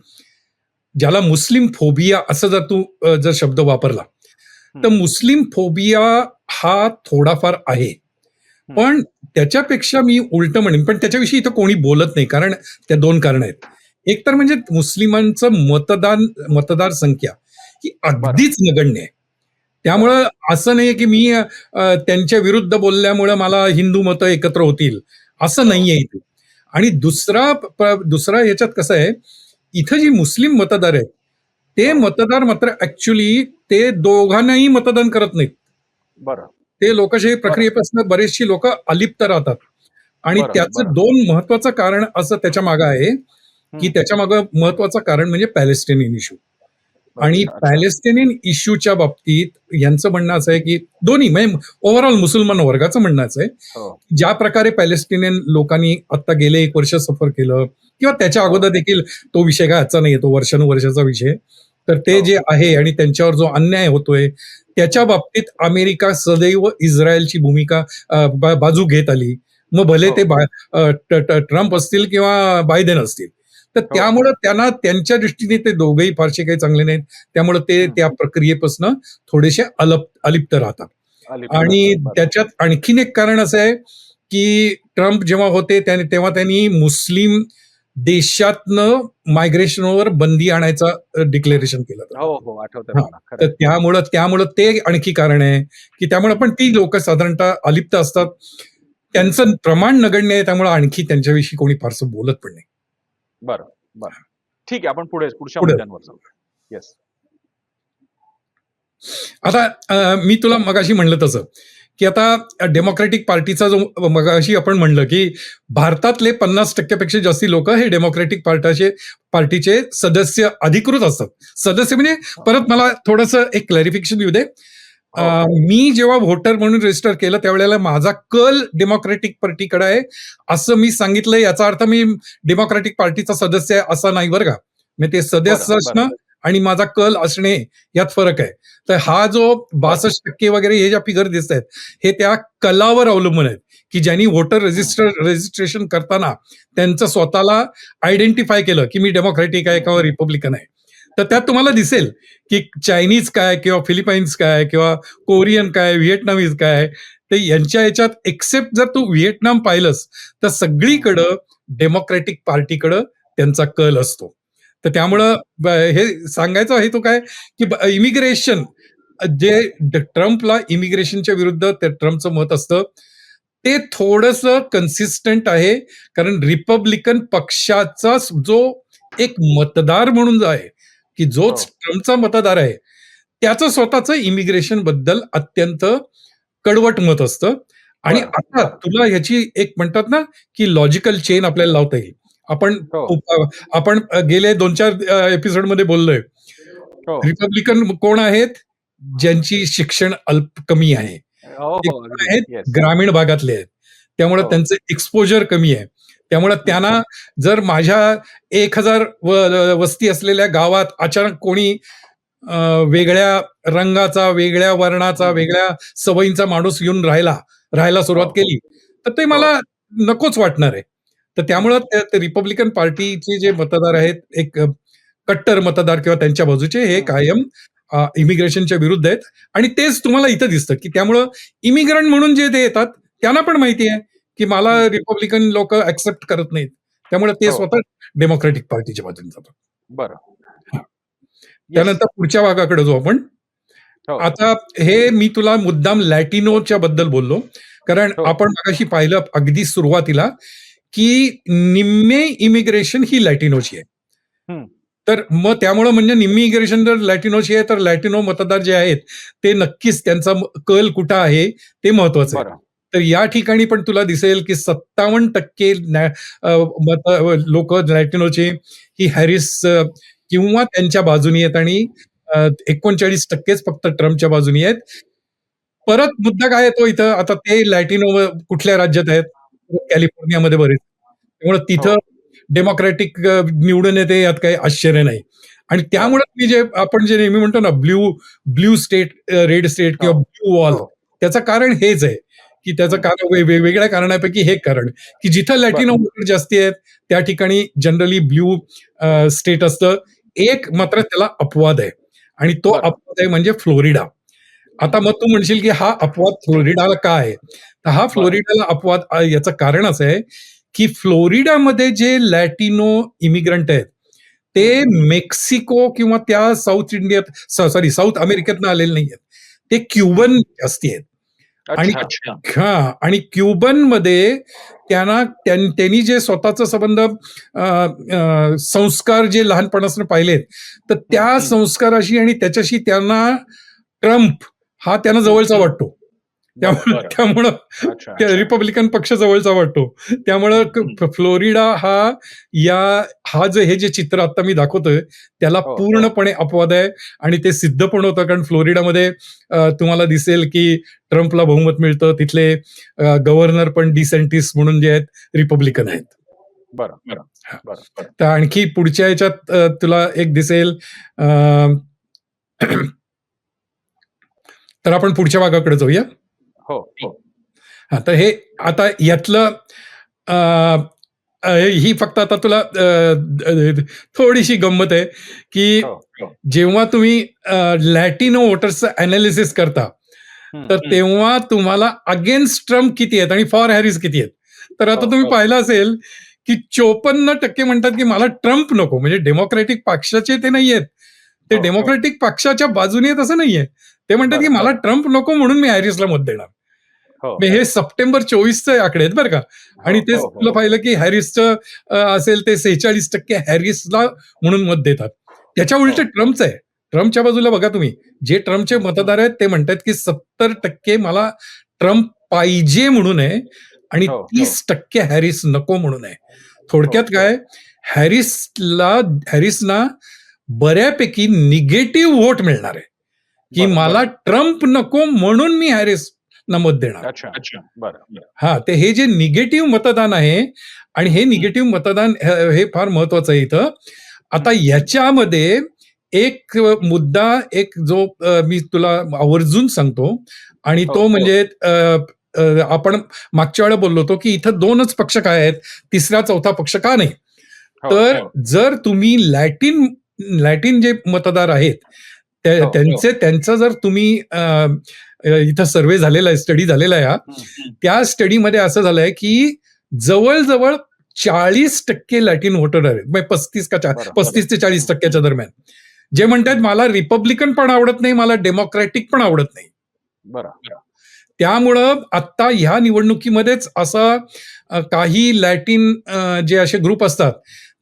ज्याला मुस्लिम फोबिया असं जर तू जर शब्द वापरला, तर हं, मुस्लिम फोबिया हा थोडाफार आहे. हं. पण त्याच्यापेक्षा मी उलटं म्हणेन, पण त्याच्याविषयी इथं कोणी बोलत नाही. कारण त्या 2 कारणं आहेत. एक तर म्हणजे मुस्लिमांचं मतदार संख्या ही बरं, अगदीच नगण्य आहे. बरं. त्यामुळं असं नाहीये, की मी त्यांच्या विरुद्ध बोलल्यामुळं मला हिंदू मतं एकत्र होतील, असं हो, नाहीये इथे. आणि दुसरा ह्याच्यात कसं आहे, इथं जी मुस्लिम मतदार आहेत, ते हो. मतदार मात्र ॲक्चुअली ते दोघांनाही मतदान करत नाहीत. बरं, ते लोकशाही बरं, प्रक्रियेपासून बरेचशी लोकं अलिप्त राहतात. आणि बरं, त्याचं बरं. 2 महत्वाचं कारण असं त्याच्यामागे आहे, की हं. त्याच्यामागे महत्वाचं कारण म्हणजे पॅलेस्टिनियन इश्यू. आणि अच्छा, अच्छा. पॅलेस्टिनियन इश्यूच्या बाबतीत यांचं म्हणणं असं आहे, की दोन्ही म्हणजे ओव्हरऑल मुसलमान वर्गाचं म्हणणं असं आहे, हो, ज्या प्रकारे पॅलेस्टिनियन लोकांनी आता गेले 1 वर्ष सफर केलं किंवा त्याच्या हो, अगोदर देखील तो विषय काय आजचा नाहीये, तो वर्षानुवर्षाचा विषय. तर ते हो. जे आहे आणि त्यांच्यावर जो अन्याय होतोय, त्याच्या हं. बाबतीत अमेरिका सदैव इस्रायलची भूमिका बाजू घेत आली. मग भले हो, ते ट्रम्प असतील किंवा बायडेन असतील. तर हो. त्यामुळं त्यांना त्यांच्या दृष्टीने ते दोघंही फारसे काही चांगले नाहीत. त्यामुळे ते हं. त्या प्रक्रियेपासून थोडेसे अलिप्त राहतात. अलिप्त आणि राहतात. बरं. त्याच्यात आणखीन एक कारण असं आहे, की ट्रम्प जेव्हा होते तेव्हा त्यांनी मुस्लिम देशातनं मायग्रेशनवर बंदी आणायचं डिक्लेरेशन केलं होतं. हो, हो. आठवतंय हां. मला. खरं तर आहे. त्यामुळं ते आणखी कारण आहे, की त्यामुळे पण ती लोकं साधारणतः अलिप्त असतात. त्यांचं प्रमाण नगण्य आहे, त्यामुळे आणखी त्यांच्याविषयी कोणी फारसं बोलत पण नाही. बरं, बरं. ठीक आहे. आपण पुढच्या पुढे मुद्द्यांवर जाऊ. येस. आता मी तुला मगाशी म्हणलं तसं, की आता डेमोक्रॅटिक पार्टीचा जो मगाशी आपण म्हणलं, की भारतातले 50% पेक्षा जास्ती लोकं हे डेमोक्रॅटिक पार्टीचे सदस्य अधिकृत असतात. सदस्य म्हणजे परत मला थोडंसं एक क्लॅरिफिकेशन येऊ दे. हो, मी जेव्हा व्होटर म्हणून रजिस्टर केलं त्यावेळेला माझा कल डेमोक्रॅटिक पार्टीकडे आहे, असं मी सांगितलं. याचा अर्थ मी डेमोक्रॅटिक पार्टीचा सदस्य आहे असा नाही बरं का. म्हणजे ते बरं, सदस्य बरं, असणं आणि माझा कल असणे यात फरक आहे. तर हा जो बरं. 62% वगैरे हे ज्या फिगर दिसतायत, हे त्या कलावर अवलंबून आहेत, की ज्यांनी व्होटर हं, रजिस्ट्रेशन करताना त्यांचं स्वतःला आयडेंटिफाय केलं, की मी डेमोक्रॅटिक आहे हं, किंवा रिपब्लिकन आहे. तर त्यात तुम्हाला दिसेल, की चायनीज काय किंवा फिलिपाईन्स काय किंवा कोरियन काय, व्हिएटनामीज काय, तर यांच्या ह्याच्यात एक्सेप्ट जर तू व्हिएटनाम पाहिलंस, तर हं. सगळीकडं डेमोक्रॅटिक पार्टीकडं त्यांचा कल असतो. तर त्यामुळं हे सांगायचा हेतू काय, की इमिग्रेशन जे ट्रम्पला इमिग्रेशनच्या विरुद्ध ट्रम्पचं मत असतं, ते थोडंसं कन्सिस्टंट आहे. कारण रिपब्लिकन पक्षाचा जो एक मतदार म्हणून जो आहे, की हो, जोच ट्रम्पचा मतदार आहे, त्याचं स्वतःचं इमिग्रेशन बद्दल अत्यंत कडवट मत असतं. आणि बरं, आता बरं. तुला ह्याची एक म्हणतात ना, की लॉजिकल चेन आपल्याला लावता येईल. आपण हो, खूप आपण गेले 2-4 एपिसोडमध्ये बोललोय. हो. रिपब्लिकन कोण आहेत? ज्यांची शिक्षण कमी आहे. हो, ते हो. कोण अगदी. आहेत? येस. ग्रामीण भागातले आहेत. त्यामुळे हो. त्यांचं एक्सपोजर कमी आहे. त्यामुळे हं, त्यांना जर माझ्या 1000 वस्ती असलेल्या गावात अचानक कोणी अ, वेगळ्या रंगाचा, वेगळ्या वर्णाचा, हं. वेगळ्या सवयींचा माणूस येऊन राहायला हो, सुरुवात केली, तर ते हो. मला नकोच वाटणार आहे. तर हं, त्यामुळं ते रिपब्लिकन पार्टीचे जे मतदार आहेत, एक कट्टर मतदार किंवा त्यांच्या बाजूचे हे हं, कायम इमिग्रेशनच्या विरुद्ध आहेत आणि तेच तुम्हाला इथं दिसतं, की त्यामुळं इमिग्रंट म्हणून जे ते येतात, त्यांना पण माहिती आहे, की मला हं. रिपब्लिकन लोकं एक्सेप्ट करत नाहीत. त्यामुळे ते हो. स्वतः डेमोक्रॅटिक पार्टीच्या बाजूने जातात. बरं. हां. येस. त्यानंतर पुढच्या भागाकडे जाऊ आपण. हो, आता हे मी तुला मुद्दाम लॅटिनोच्या बद्दल बोललो. कारण हो. आपण मगाशी पाहिलं अगदी सुरुवातीला, की निम्मे इमिग्रेशन ही लॅटिनोची आहे. हं. तर मग त्यामुळं म्हणजे निम्मी इमिग्रेशन जर लॅटिनोची आहे, तर लॅटिनो मतदार जे आहेत, ते नक्कीच त्यांचा कल कुठं आहे, ते महत्वाचं आहे. बरं. तर या ठिकाणी पण तुला दिसेल, की 57% लॅटिनोचे ही हॅरिस किंवा त्यांच्या बाजूनी आहेत आणि 39%च फक्त ट्रम्पच्या बाजूनी आहेत. परत मुद्दा काय येतो इथं, आता ते लॅटिनो कुठल्या राज्यात आहेत? कॅलिफोर्नियामध्ये बरेच. त्यामुळे हो, तिथं डेमोक्रॅटिक निवडून येते यात काही आश्चर्य नाही. आणि बरं. त्यामुळे मी जे आपण जे नेहमी म्हणतो ना blue blue state, red state हो, किंवा ब्लू वॉल, हो. त्याचं कारण हेच आहे, की त्याचं कारण वेगवेगळ्या कारणापैकी हे कारण की जिथं लॅटिनो वोटर जास्ती आहेत त्या ठिकाणी जनरली ब्ल्यू स्टेट असतं. एक मात्र त्याला अपवाद आहे आणि तो अपवाद आहे म्हणजे फ्लोरिडा. आता मग तू म्हणशील की हा अपवाद फ्लोरिडाला का आहे? तर हा फ्लोरिडाला अपवाद याचं कारण असं आहे की फ्लोरिडामध्ये जे लॅटिनो इमिग्रंट आहेत ते मेक्सिको किंवा त्या साऊथ अमेरिकेतनं आलेले नाही आहेत. ते क्युबन जास्ती आहेत. आणि आणि क्युबनमध्ये त्यांनी जे स्वतःचा संबंध संस्कार जे लहानपणापासून पाहिलेत तर त्या संस्काराशी आणि त्याच्याशी त्यांना ट्रम्प हा त्यांना जवळचा वाटतो. त्यामुळं रिपब्लिकन पक्ष जवळचा वाटतो. त्यामुळं फ्लोरिडा हा हे जे चित्र आता मी दाखवतोय त्याला पूर्णपणे अपवाद आहे आणि ते सिद्ध पण होतं कारण फ्लोरिडामध्ये तुम्हाला दिसेल की ट्रम्पला बहुमत मिळतं. तिथले गव्हर्नर पण डिसेंटिस म्हणून जे आहेत रिपब्लिकन आहेत. तर आणखी पुढच्या ह्याच्यात तुला एक दिसेल तर आपण पुढच्या भागाकडे जाऊया. तर हे आता यातलं ही फक्त आता तुला थोडीशी गंमत आहे की जेव्हा तुम्ही लॅटिनो वोटर्सचं अनालिसिस करता तर तेव्हा तुम्हाला अगेन्स्ट ट्रम्प किती आहेत आणि फॉर हॅरिस किती आहेत. तर आता तुम्ही पाहिलं असेल की 54% म्हणतात की मला ट्रम्प नको, म्हणजे डेमोक्रॅटिक पक्षाचे ते नाही आहेत, ते डेमोक्रॅटिक पक्षाच्या बाजूने आहेत असं नाहीये. ते म्हणतात की मला ट्रम्प नको म्हणून मी हॅरिसला मत देणार. हे सप्टेंबर 24चे आकडे आहेत बरं का. आणि तेच तुला पाहिलं की हॅरिसचं असेल ते 46% हॅरिसला म्हणून मत देतात. त्याच्या उलट ट्रम्पचं आहे. ट्रम्पच्या बाजूला बघा तुम्ही, जे ट्रम्पचे मतदार आहेत ते म्हणतात की 70% मला ट्रम्प पाहिजे म्हणून आहे आणि 30% हॅरिस नको म्हणून आहे. थोडक्यात काय, हॅरिसना बऱ्यापैकी निगेटिव्ह व्होट मिळणार आहे की मला ट्रम्प नको म्हणून मी हॅरिस ना मत देणार. हा, ते हे जे निगेटिव्ह मतदान आहे आणि हे निगेटिव्ह मतदान हे फार महत्वाचं आहे इथं. आता याच्यामध्ये एक मुद्दा जो मी तुला आवर्जून सांगतो आणि तो म्हणजे आपण मागच्या वेळेला बोललो होतो की इथं 2च पक्ष काय आहेत, तिसरा चौथा पक्ष का नाही. तर जर तुम्ही लॅटिन जे मतदार आहेत त्यांचं जर तुम्ही इथं सर्वे झालेला आहे, स्टडी झालेला आहे, त्या स्टडीमध्ये असं झालंय की जवळजवळ 40% लॅटिन व्होटर आहेत, म्हणजे 35 ते 40% दरम्यान, जे म्हणतात मला रिपब्लिकन पण आवडत नाही, मला डेमोक्रॅटिक पण आवडत नाही. त्यामुळं आता ह्या निवडणुकीमध्येच असं काही लॅटिन जे असे ग्रुप असतात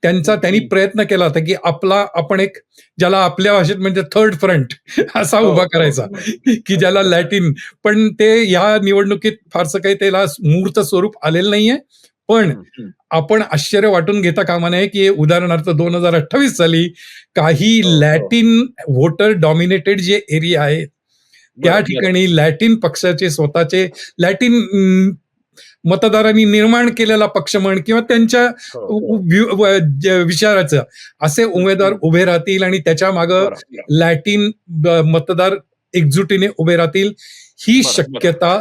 त्यांनी प्रयत्न केला होता की आपण एक ज्याला आपल्या भाषेत म्हणजे थर्ड फ्रंट असा उभा करायचा की ज्याला लॅटिन, पण ते या निवडणुकीत फारसं काही त्याला मूर्त स्वरूप आलेलं नाहीये. पण आपण आश्चर्य वाटून घेता कामा नये की उदाहरणार्थ 2028 साली काही लॅटिन व्होटर डॉमिनेटेड जे एरिया आहेत त्या ठिकाणी लॅटिन पक्षाचे स्वतःचे लॅटिन मतदारांनी निर्माण केलेला पक्ष म्हण किंवा त्यांच्या विचाराचं असे उमेदवार उभे राहतील आणि त्याच्या मागं लॅटिन मतदार एकजुटीने उभे राहतील, ही शक्यता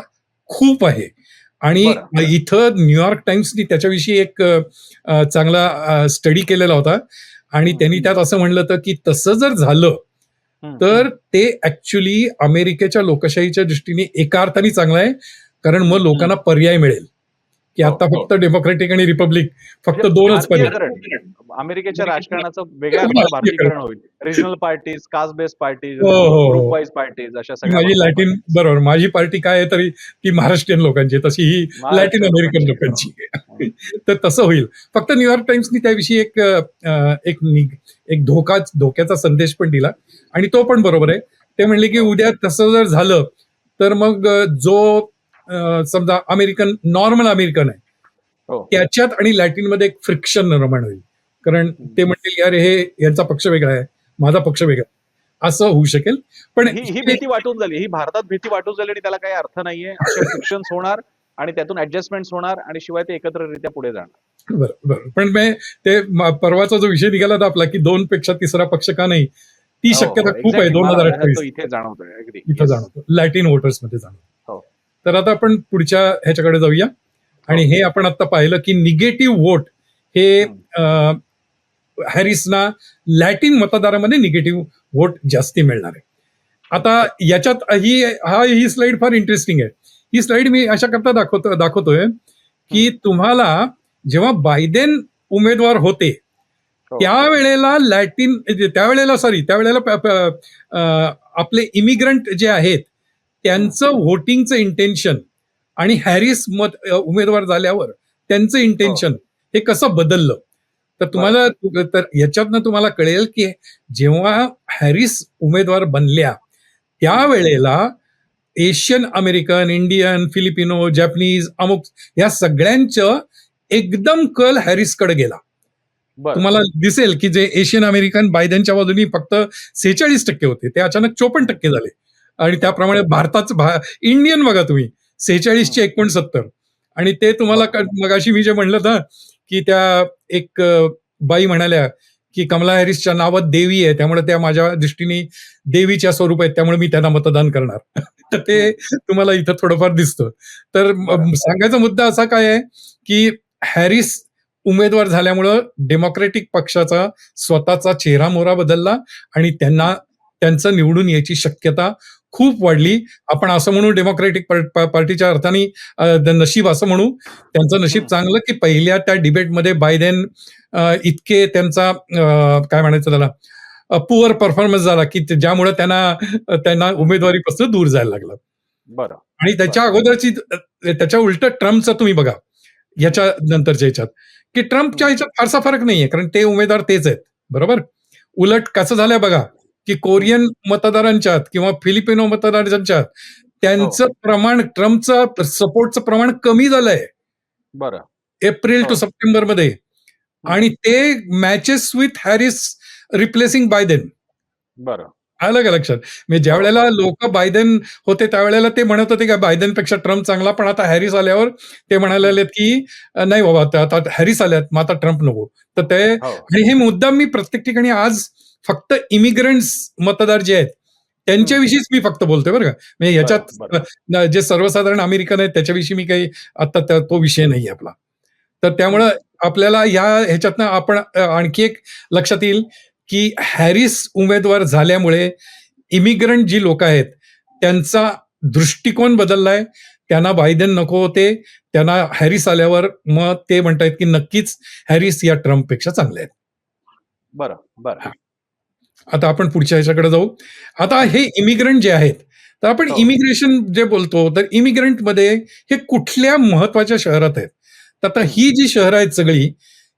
खूप आहे. आणि इथं न्यूयॉर्क टाइम्सनी त्याच्याविषयी एक चांगला स्टडी केलेला होता आणि त्यांनी त्यात असं म्हणलं होतं की तसं जर झालं तर ते ऍक्च्युली अमेरिकेच्या लोकशाहीच्या दृष्टीने एका अर्थाने चांगलं आहे, कारण मग लोकांना पर्याय मिळेल की आता फक्त डेमोक्रॅटिक आणि रिपब्लिक फक्त 2च पर्याय. अमेरिकेच्या राजकारणाचं वेगळ्या भारतीकरण होईल. Regional parties, caste based parties, group wise parties, अशा सगळ्या. माझी लॅटिन, बरोबर, माझी पार्टी काय आहे तरी ती महाराष्ट्रीयन लोकांची, तशी ही लॅटिन अमेरिकन लोकांची. तर तसं होईल. फक्त न्यूयॉर्क टाइम्सनी त्याविषयी एक धोक्याचा संदेश पण दिला आणि तो पण बरोबर आहे. ते म्हणले की उद्या तसं जर झालं तर मग जो समजा नॉर्मल अमेरिकन आहे त्याच्यात आणि लॅटिनमध्ये एक फ्रिक्शन निर्माण होईल, कारण ते म्हणतील यार यांचा पक्ष वेगळा आहे, माझा पक्ष वेगळा, असं होऊ शकेल. पण ही भीती वाटून झाली, ही भारतात भीती वाटून झाली आणि त्याला काही अर्थ नाहीये. असे फ्रिक्शन्स होणार आणि त्यातून ऍडजस्टमेंट होणार आणि शिवाय ते एकत्ररित्या पुढे जाणार. बरोबर. पण ते परवाचा जो विषय निघाला होता आपला की 2 पेक्षा तिसरा पक्ष का नाही, ती शक्यता खूप आहे. 2028 इथे जाणवतोय, इथं जाणवतो, लॅटिन वोटर्स मध्ये जाणवतो. तर आता आपण पुढच्या ह्याच्याकडे जाऊया. आणि हे आपण आता पाहिलं की निगेटिव्ह वोट हे हॅरिसना लॅटिन मतदारामध्ये निगेटिव्ह वोट जास्ती मिळणार आहे. आता याच्यात ही स्लाइड फार इंटरेस्टिंग आहे. ही स्लाइड मी अशा करता दाखवतोय की तुम्हाला जेव्हा बायडेन उमेदवार होते त्यावेळेला आपले इमिग्रंट जे आहेत त्यांचं व्होटिंगचं इंटेन्शन आणि हॅरिस उमेदवार झाल्यावर त्यांचं इंटेन्शन हे कसं बदललं. तर तुम्हाला तर याच्यातनं तुम्हाला कळेल की जेव्हा हॅरिस उमेदवार बनल्या त्यावेळेला Asian American, Indian, Filipino, Japanese अमुक या सगळ्यांचं एकदम कल हॅरिसकडे गेला. तुम्हाला दिसेल की जे एशियन अमेरिकन बायडेनच्या बाजूनी फक्त 46% होते ते अचानक 54% झाले. आणि त्याप्रमाणे भारताचं इंडियन बघा तुम्ही 46चे 69. आणि ते तुम्हाला मगाशी मी जे म्हणलं ना की त्या एक बाई म्हणाल्या की कमला हॅरिसच्या नावात देवी आहे त्यामुळे त्या माझ्या दृष्टीने देवीच्या स्वरूप आहेत त्यामुळे मी त्यांना मतदान करणार. तर ते तुम्हाला इथं थोडंफार दिसतं. तर सांगायचा मुद्दा असा काय आहे की हॅरिस उमेदवार झाल्यामुळं डेमोक्रॅटिक पक्षाचा स्वतःचा चेहरा मोहरा बदलला आणि त्यांचं निवडून यायची शक्यता खूप वाढली. आपण असं म्हणू डेमोक्रॅटिक पार्टीच्या अर्थाने नशीब असं म्हणू त्यांचं नशीब चांगलं की पहिल्या त्या डिबेटमध्ये बायडेन इतके त्यांचा काय म्हणायचं त्याला पुअर परफॉर्मन्स झाला की ज्यामुळे त्यांना उमेदवारीपासून दूर जायला लागलं. बरं. आणि त्याच्या अगोदरची त्याच्या उलट ट्रम्पचं तुम्ही बघा याच्या नंतरच्या ह्याच्यात की ट्रम्पच्या ह्याच्यात फारसा फरक नाहीये कारण ते उमेदवार तेच आहेत. बरोबर. उलट कसं झालंय बघा की कोरियन मतदारांच्यात किंवा फिलिपिनो मतदारांच्यात त्यांचं प्रमाण ट्रम्पचं सपोर्टचं प्रमाण कमी झालंय. बरं. एप्रिल टू सप्टेंबर मध्ये. आणि ते matches with Harris replacing Biden. बरं. आलं का लक्षात. म्हणजे ज्या वेळेला लोक बायडेन होते त्यावेळेला ते म्हणत होते का बायडेनपेक्षा ट्रम्प चांगला पण आता हॅरिस आल्यावर ते म्हणाले की नाही बाबा आता हॅरिस आल्यात मग आता ट्रम्प नको. तर ते आणि हे मुद्दाम मी प्रत्येक ठिकाणी आज फक्त इमिग्रंट्स मतदार जे आहेत त्यांच्याविषयीच मी फक्त बोलतोय बरं का. म्हणजे याच्यात जे सर्वसाधारण अमेरिकन आहेत त्याच्याविषयी मी काही आता तो विषय नाही आपला. तर त्यामुळं आपल्याला ह्याच्यातनं आपण आणखी एक लक्षात येईल की हॅरिस उमेदवार झाल्यामुळे इमिग्रंट जी लोक आहेत त्यांचा दृष्टिकोन बदललाय. त्यांना बायडेन नको होते. त्यांना हॅरिस आल्यावर मग ते म्हणतायत की नक्कीच हॅरिस या ट्रम्पपेक्षा चांगले आहेत. बरं बरं. आता आपण पुढच्या ह्याच्याकडे जाऊ. आता हे इमिग्रंट जे आहेत तर आपण इमिग्रेशन जे बोलतो तर इमिग्रंट मध्ये हे कुठल्या महत्वाच्या शहरात आहेत. तर आता ही जी शहरं आहेत सगळी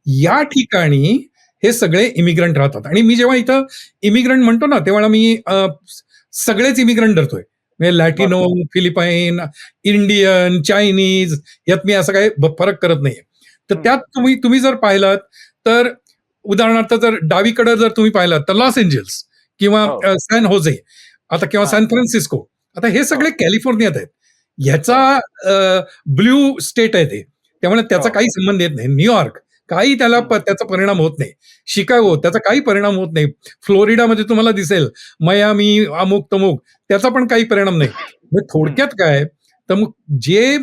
या ठिकाणी हे सगळे इमिग्रंट राहतात. आणि मी जेव्हा इथं इमिग्रंट म्हणतो ना तेव्हा मी सगळेच इमिग्रंट धरतोय. म्हणजे लॅटिनो, फिलिपाईन, इंडियन, चायनीज यात मी असं काही फरक करत नाहीये. तर त्यात तुम्ही जर पाहिलात तर उदाहरणार्थ जर डावीकडे जर तुम्ही पाहिलात तर लॉस एंजल्स किंवा सॅन होजे आता किंवा सॅन फ्रान्सिस्को आता हे सगळे कॅलिफोर्नियात आहेत. ह्याचा ब्ल्यू स्टेट आहे ते त्यामुळे त्याचा काही संबंध येत नाही. न्यूयॉर्क काही त्याचा परिणाम होत नाही. शिकागो त्याचा काही परिणाम होत नाही. फ्लोरिडामध्ये तुम्हाला दिसेल मयामी अमुक तमुक त्याचा पण काही परिणाम नाही. थोडक्यात काय तर मग जे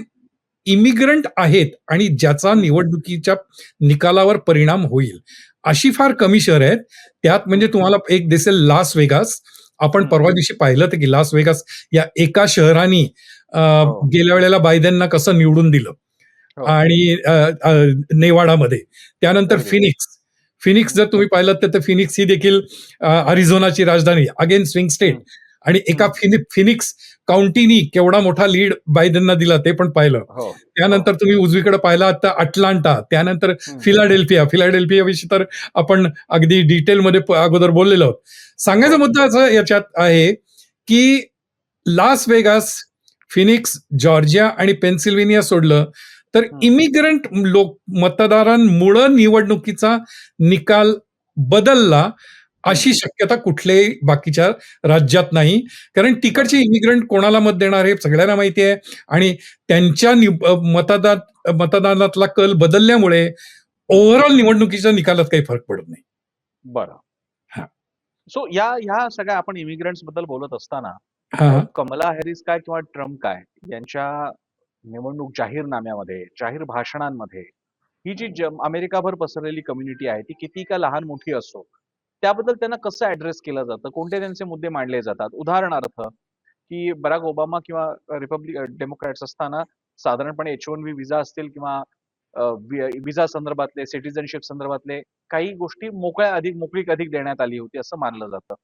इमिग्रंट आहेत आणि ज्याचा निवडणुकीच्या निकालावर परिणाम होईल अशी फार कमी शहर आहेत. त्यात म्हणजे तुम्हाला एक दिसेल लास वेगास. आपण परवा दिवशी पाहिलं तर की लास वेगास या एका शहराने गेल्या वेळेला बायडेनना कसं निवडून दिलं. आणि नेवाडामध्ये त्यानंतर फिनिक्स जर तुम्ही पाहिलं तर फिनिक्स ही देखील अरिझोनाची राजधानी अगेन स्विंग स्टेट आणि एका फिनिक्स काउंटीनी केवढा मोठा लीड बायडेनना दिला ते पण पाहिलं. त्यानंतर तुम्ही उजवीकडे पाहिला तर अटलांटा त्यानंतर फिलाडेल्फिया विषयी तर आपण अगदी डिटेलमध्ये अगोदर बोललेलो आहोत. सांगायचा मुद्दा असा याच्यात आहे की लास वेगास, फिनिक्स, जॉर्जिया आणि पेन्सिल्व्हेनिया सोडलं तर इमिग्रंट मतदारांमुळे निवडणुकीचा निकाल बदलला अशी शक्यता कुठल्याही बाकीच्या राज्यात नाही. कारण तिकडचे इमिग्रंट कोणाला मत देणार हे सगळ्यांना माहिती आहे आणि त्यांच्या मतदानातला कल बदलल्यामुळे ओव्हरऑल निवडणुकीच्या निकालात काही फरक पडत नाही. बरं. सो ह्या सगळ्या आपण इमिग्रंट्स बद्दल बोलत असताना हां, हां. कमला हॅरिस काय किंवा ट्रम्प काय यांच्या निवडणूक जाहीरनाम्यामध्ये, जाहीर भाषणांमध्ये ही जी अमेरिकाभर पसरलेली कम्युनिटी आहे ती किती का लहान मोठी असो, त्याबद्दल त्यांना कसं ॲड्रेस केलं जातं? कोणते त्यांचे मुद्दे मांडले जातात? उदाहरणार्थ, की बराक ओबामा किंवा डेमोक्रॅट्स असताना साधारणपणे H-1B व्हिसा असतील किंवा व्हिसा संदर्भातले, सिटिझनशिप संदर्भातले काही गोष्टी मोकळीक अधिक देण्यात आली होती असं मानलं जातं.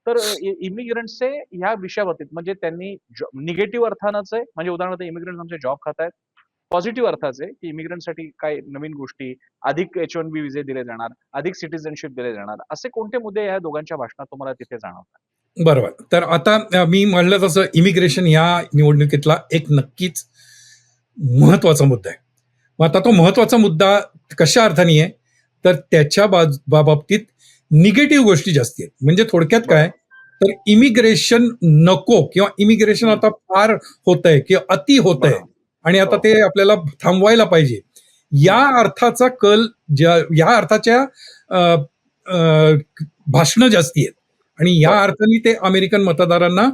तर इमिग्रंट्सचे ह्या विषयाबाबतीत म्हणजे त्यांनी निगेटिव्ह अर्थानंच आहे, म्हणजे उदाहरणार्थ इमिग्रंट्स आमचे जॉब खातायत. पॉझिटिव्ह अर्थाचे, की इमिग्रंटसाठी काय नवीन गोष्टी, अधिक H-1B व्हिसे दिले जाणार, अधिक सिटिझनशिप दिले जाणार. असे कोणते मुद्दे या दोघांच्या भाषणात तुम्हाला तिथे जाणवतात? बरोबर. तर आता मी म्हणलं तसं इमिग्रेशन या निवडणुकीतला एक नक्कीच महत्वाचा मुद्दा आहे. मग आता तो महत्वाचा मुद्दा कशा अर्थाने आहे, तर त्याच्या बाबतीत निगेटिव्ह गोष्टी जास्ती आहेत. म्हणजे थोडक्यात काय, तर इमिग्रेशन नको किंवा इमिग्रेशन आता फार होतंय किंवा अति होतंय बरोबर. आणि आता हो. ते आपल्याला थांबवायला पाहिजे. या अर्थाचा कल या अर्थाच्या अ, अ, भाषणं जास्ती आहेत आणि या बरं. अर्थाने ते अमेरिकन मतदारांना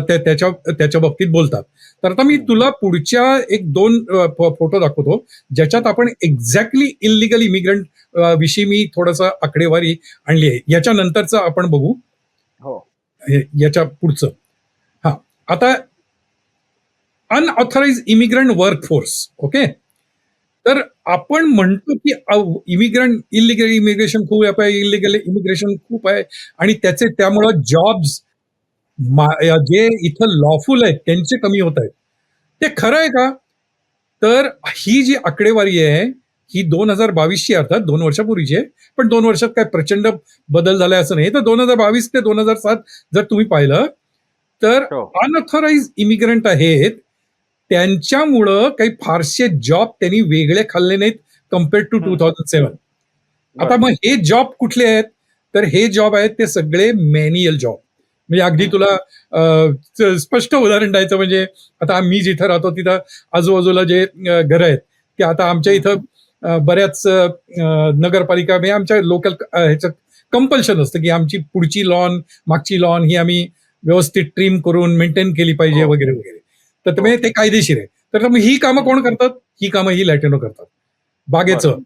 त्याच्या त्याच्या बाबतीत बोलतात. तर आता मी तुला पुढच्या एक दोन फोटो दाखवतो, ज्याच्यात आपण एक्झॅक्टली इल्लीगल इमिग्रंट विषयी मी थोडंसं आकडेवारी आणली आहे. याच्या नंतरचं आपण बघू. हो. याच्या पुढचं. हा, आता अनऑथराइज इमिग्रंट वर्कफोर्स. ओके. तर आपण म्हणतो की इलिगल इमिग्रेशन खूप आहे, इलिगल इमिग्रेशन खूप आहे आणि त्यामुळं जॉब्स जे इथं लॉफुल आहेत त्यांचे कमी होत आहेत. ते खरं आहे का? तर ही जी आकडेवारी आहे, ही 2022ची अर्थात 2 वर्षापूर्वीची आहे. पण 2 वर्षात काय प्रचंड बदल झालाय असं नाही. तर 2022 ते 2007 जर तुम्ही पाहिलं, तर हो. अनऑथराइज इमिग्रंट आहेत, त्यांच्यामुळं काही फारसे जॉब त्यांनी वेगळे खाल्ले नाहीत कंपेअर्ड टू 2007. आता मग हे जॉब कुठले आहेत? तर हे जॉब आहेत ते सगळे मॅन्युअल जॉब. म्हणजे अगदी तुला स्पष्ट उदाहरण द्यायचं म्हणजे आता मी जिथं राहतो तिथं आजूबाजूला जे घरं आहेत, ते आता आमच्या इथं बऱ्याच नगरपालिका म्हणजे आमच्या लोकल ह्याच्यात कंपल्शन असतं, की आमची पुढची लॉन, मागची लॉन ही आम्ही व्यवस्थित ट्रिम करून मेंटेन केली पाहिजे हो. वगैरे, वगैरे. तर म्हणजे ते कायदेशीर आहे. तर मग ही कामं कोण करतात? ही कामं ही लॅटिनो करतात. बागेचं,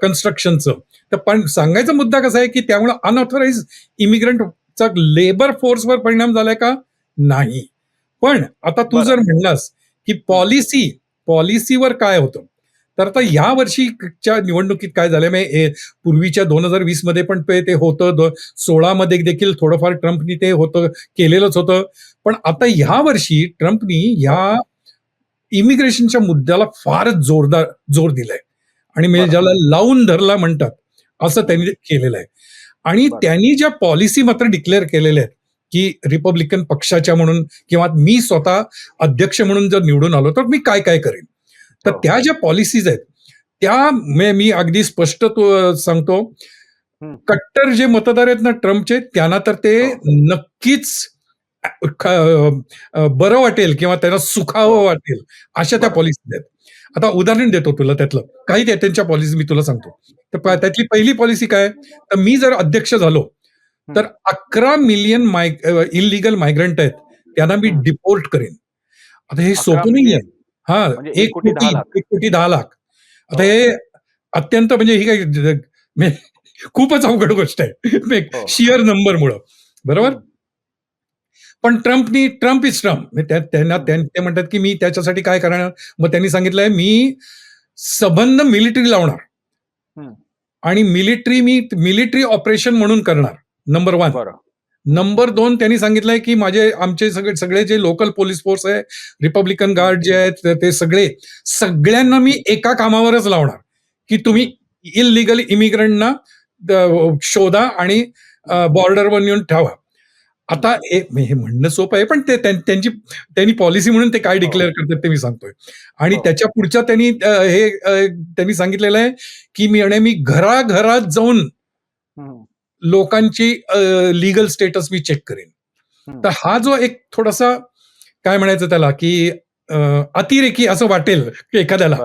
कन्स्ट्रक्शनचं. तर पण सांगायचा मुद्दा कसा आहे, की त्यामुळे अनऑथराइज इमिग्रंटचा लेबर फोर्सवर परिणाम झालाय का? नाही. पण आता तू जर म्हणलास, की पॉलिसीवर काय होतं? तर आता या वर्षीच्या निवडणुकीत काय झालंय म्हणजे पूर्वीच्या 2020 मध्ये पण ते होतं, 16 मध्ये देखील थोडंफार ट्रम्पनी ते होतं, केलेलंच होतं. पण आता ह्या वर्षी ट्रम्पनी ह्या इमिग्रेशनच्या मुद्द्याला फारच जोर दिलाय आणि म्हणजे ज्याला लावून धरला म्हणतात, असं त्यांनी केलेलं आहे. आणि त्यांनी ज्या पॉलिसी मात्र डिक्लेअर केलेल्या आहेत, की रिपब्लिकन पक्षाच्या म्हणून किंवा मी स्वतः अध्यक्ष म्हणून जर निवडून आलो, तर मी काय करेन. तर त्या ज्या पॉलिसीज आहेत, त्या मी अगदी स्पष्ट सांगतो, कट्टर जे मतदार आहेत ना ट्रम्पचे, त्यांना तर ते नक्कीच बरं वाटेल किंवा त्यांना सुखावं वाटेल, अशा त्या पॉलिसीज आहेत. आता उदाहरण देतो तुला त्यातलं. काही त्यांच्या पॉलिसी मी तुला सांगतो. तर त्यातली पहिली पॉलिसी काय? तर मी जर अध्यक्ष झालो, तर 11 मिलियन इल्लीगल मायग्रंट आहेत, त्यांना मी डिपोर्ट करेन. आता हे 11 सोपं नाहीये. मिलियन हां, म्हणजे 1 कोटी 1,10,00,000. 1 कोटी 10 लाख. आता हे अत्यंत म्हणजे ही काही म्हणजे खूपच अवघड गोष्ट आहे. हो. शियर नंबरमुळं. बरोबर? पण ट्रम्प इज ट्रम्प. ते म्हणतात, की मी त्याच्यासाठी काय करणार? मग त्यांनी सांगितलंय, मी सबंध मिलिटरी लावणार आणि मिलिटरी ऑपरेशन म्हणून करणार. नंबर 1. बरं. नंबर 2 त्यांनी सांगितलंय, की आमचे सगळे जे लोकल पोलीस फोर्स आहे, रिपब्लिकन गार्ड जे आहेत, ते सगळ्यांना मी एका कामावरच लावणार, की तुम्ही इल्लीगल इमिग्रंटना शोधा आणि बॉर्डरवर नेऊन ठेवा. आता हे म्हणणं सोपं आहे, पण त्यांनी पॉलिसी म्हणून ते काय डिक्लेअर करतात ते मी सांगतोय. आणि त्याच्या पुढच्या त्यांनी सांगितलेलं आहे, की मी घराघरात जाऊन लोकांची लीगल स्टेटस मी चेक करेन. तर हा जो एक थोडासा काय म्हणायचं त्याला, की अतिरेकी असं वाटेल एखाद्याला,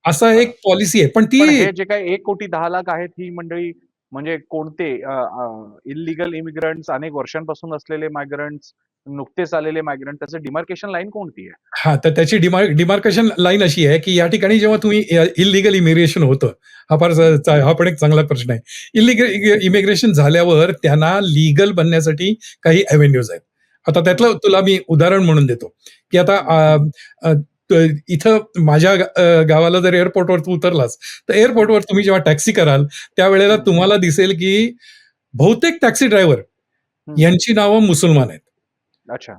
असा एक पॉलिसी आहे. पण पण हे जे काही 1,10,00,000 आहेत ही मंडळी म्हणजे कोणते इल्लीगल इमिग्रंट्स, अनेक वर्षांपासून असलेले मायग्रंट्स नुकतेच आलेले मायग्रंट त्याचं डिमार्केशन लाईन कोणती आहे? हां, तर त्याची डिमार्केशन लाईन अशी आहे, की या ठिकाणी जेव्हा तुम्ही इल्लीगल इमिग्रेशन होतं, हा फार हा पण एक चांगला प्रश्न आहे. इल्लीगल इमिग्रेशन झाल्यावर त्यांना लीगल बनण्यासाठी काही अव्हेन्यूज आहेत. आता त्यातलं तुला मी उदाहरण म्हणून देतो, की आता अ, इथं माझ्या गावाला जर एअरपोर्टवर तू उतरलास, तर एअरपोर्टवर तुम्ही जेव्हा टॅक्सी कराल, त्यावेळेला तुम्हाला दिसेल, की बहुतेक टॅक्सी ड्रायव्हर यांची नावं मुसलमान आहेत. अच्छा.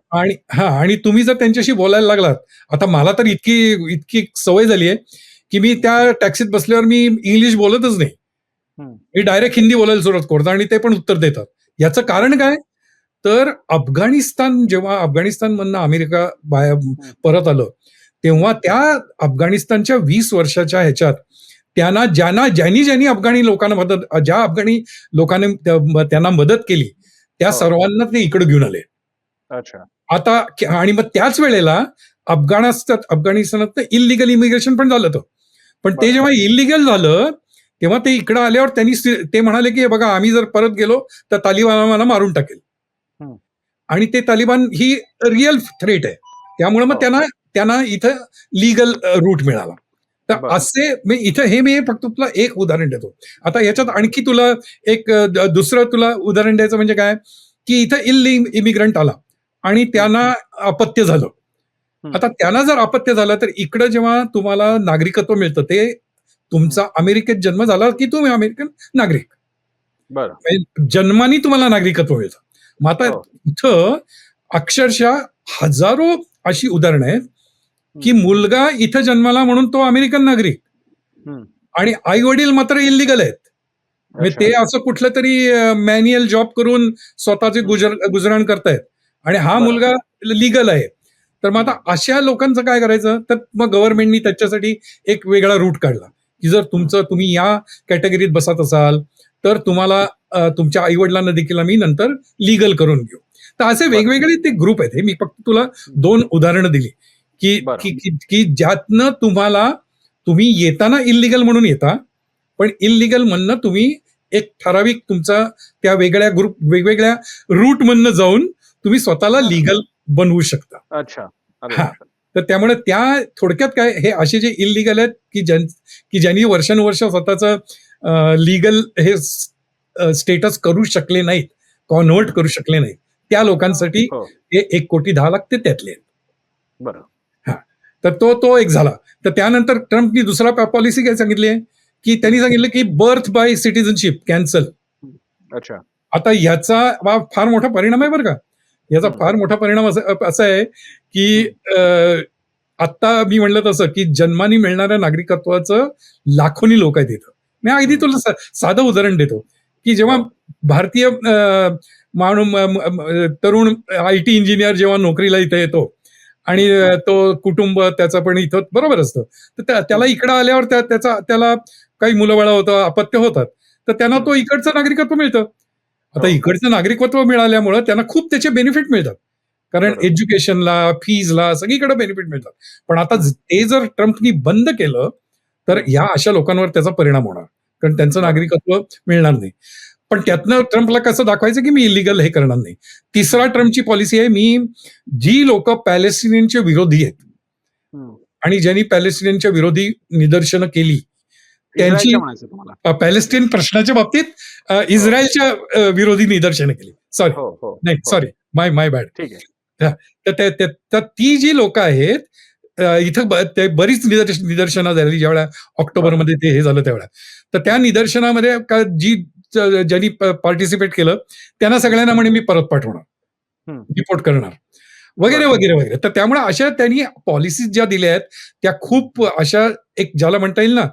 आणि तुम्ही जर त्यांच्याशी बोलायला लागलात, आता मला तर इतकी इतकी सवय झाली आहे, की मी त्या टॅक्सीत बसल्यावर मी इंग्लिश बोलतच नाही. मी डायरेक्ट हिंदी बोलायला सुरुवात करतो आणि ते पण उत्तर देतात. याचं कारण काय? तर जेव्हा अफगाणिस्तानमधनं अमेरिका बाहेर परत आलं, तेव्हा त्या अफगाणिस्तानच्या 20 वर्षाच्या ह्याच्यात ज्यांनी अफगाणी लोकांना ज्या अफगाणी लोकांनी त्यांना मदत केली, त्या हो. सर्वांना ते इकडे घेऊन आले. अच्छा. आता आणि मग त्याच वेळेला अफगाणिस्तानात इल्लीगल इमिग्रेशन पण झालं होतं. पण ते बरं. जेव्हा इल्लीगल झालं, तेव्हा ते इकडं आल्यावर ते म्हणाले, की "हे बघा आम्ही जर परत गेलो, तर तालिबान आम्हाला मारून टाकेल." हं. आणि ते तालिबान ही रिअल थ्रेट आहे. त्यामुळे मग हो. त्यांना इथं लीगल रूट मिळाला. तर बरं. असे मी फक्त तुला एक उदाहरण देतो. आता याच्यात आणखी तुला एक दुसरं तुला उदाहरण द्यायचं म्हणजे काय, की इथं इमिग्रंट आला आणि त्यांना अपत्य झालं. आता त्यांना जर अपत्य झालं, तर इकडं जेव्हा तुम्हाला नागरिकत्व मिळतं, ते तुमचा अमेरिकेत जन्म झाला, की तुम्ही अमेरिकन नागरिक. बरं. म्हणजे जन्माने तुम्हाला नागरिकत्व मिळतं. मग आता हो. इथं अक्षरशः हजारो अशी उदाहरणं आहेत, की मुलगा इथं जन्माला म्हणून तो अमेरिकन नागरिक हं. आणि आई-वडील मात्र इल्लीगल आहेत. म्हणजे अच्छा. ते असं कुठलं तरी मॅन्युअल जॉब करून स्वतःचे गुजराण करतायत आणि हा बरं. मुलगा लीगल आहे. तर मग आता अशा लोकांचं काय करायचं? तर मग गव्हर्नमेंटनी त्याच्यासाठी एक वेगळा रूट काढला, की जर तुम्ही या कॅटेगरीत बसत असाल, तर तुम्हाला तुमच्या आई-वडिलांना देखील आम्ही नंतर लीगल करून घेऊ. तर असे बरं. वेगवेगळे ते ग्रुप आहेत. हे मी फक्त तुला 2 उदाहरणं दिली, की बरं. की की की ज्यातनं तुम्ही येताना इल्लीगल म्हणून येता, पण इल्लीगल म्हणणं तुम्ही एक ठराविक तुमचा त्या वेगवेगळ्या रूटमधनं जाऊन तुम्ही स्वतःला लीगल बनवू शकता. अच्छा. अरे हां. बापरे! तर त्यामुळे थोडक्यात काय हे असे जे इल्लीगल आहेत, की ज्यांनी वर्षानुवर्ष स्वतःचं लीगल हे स्टेटस करू शकले नाहीत, कन्व्हर्ट करू शकले नाहीत. त्या लोकांसाठी हो. हे 1,कोटी,10,00,000 ते त्यातले आहेत. बरं. हां. तर तो एक झाला. तर त्यानंतर ट्रम्पनी दुसरा पॉलिसी काय सांगितली आहे, की त्यांनी सांगितलं, की बर्थ बाय सिटिझनशिप कॅन्सल. अच्छा. आता ह्याचा फार मोठा परिणाम आहे बरं का. याचा फार मोठा परिणाम असा आहे, की आत्ता मी म्हणलं तसं, की जन्माने मिळणाऱ्या नागरिकत्वाचं लाखोनी लोक आहेत इथं. मी अगदी तुला साधं उदाहरण देतो, की जेव्हा हो. भारतीय तरुण आय-टी इंजिनियर जेव्हा नोकरीला इथे येतो आणि तो कुटुंब त्याचं पण इथं बरोबर असतं. तर त्याला इकडं आल्यावर त्याला काही मुलं-बाळं होतं, अपत्य होतात. तर त्यांना तो इकडचं नागरिकत्व मिळतं. आता हो. इकडचं नागरिकत्व मिळाल्यामुळं त्यांना खूप त्याचे बेनिफिट मिळतात. कारण बरोबर. एज्युकेशनला, फीजला सगळीकडे बेनिफिट मिळतात. पण आता ते जर ट्रम्पनी बंद केलं, तर या अशा लोकांवर त्याचा परिणाम होणार. कारण त्यांचं बरं. नागरिकत्व मिळणार नाही. पण त्यातनं ट्रम्पला कसं दाखवायचं, की मी इल्लीगल हे करणार नाही. तिसरा ट्रम्पची पॉलिसी आहे, जी लोकं पॅलेस्टिनियनचे विरोधी आहेत आणि ज्यांनी पॅलेस्टिनियनच्या विरोधी निदर्शनं केली, त्यांची इस्रायलच्या म्हणायचं तुम्हाला? पॅलेस्टाईन प्रश्नाच्या बाबतीत इस्रायलच्या विरोधी निदर्शनं केली. सॉरी. हो, हो, नाही, हो. सॉरी. माय बॅड. ठीक आहे. हां. तर ती जी लोकं आहेत, इथं ते बरीच निदर्शनं झाली ज्यावेळेला ऑक्टोबरमध्ये ते हे झालं त्यावेळेला. तर त्या निदर्शनामध्ये ज्यांनी पार्टिसिपेट केलं, त्यांना सगळ्यांना म्हणे मी परत पाठवणार, हं. डिपोर्ट करणार, वगैरे, बरं. वगैरे, वगैरे. तर त्यामुळे अशा त्यांनी पॉलिसीज ज्या दिल्या आहेत, त्या खूप अशा एक ज्याला म्हणता येईल ना,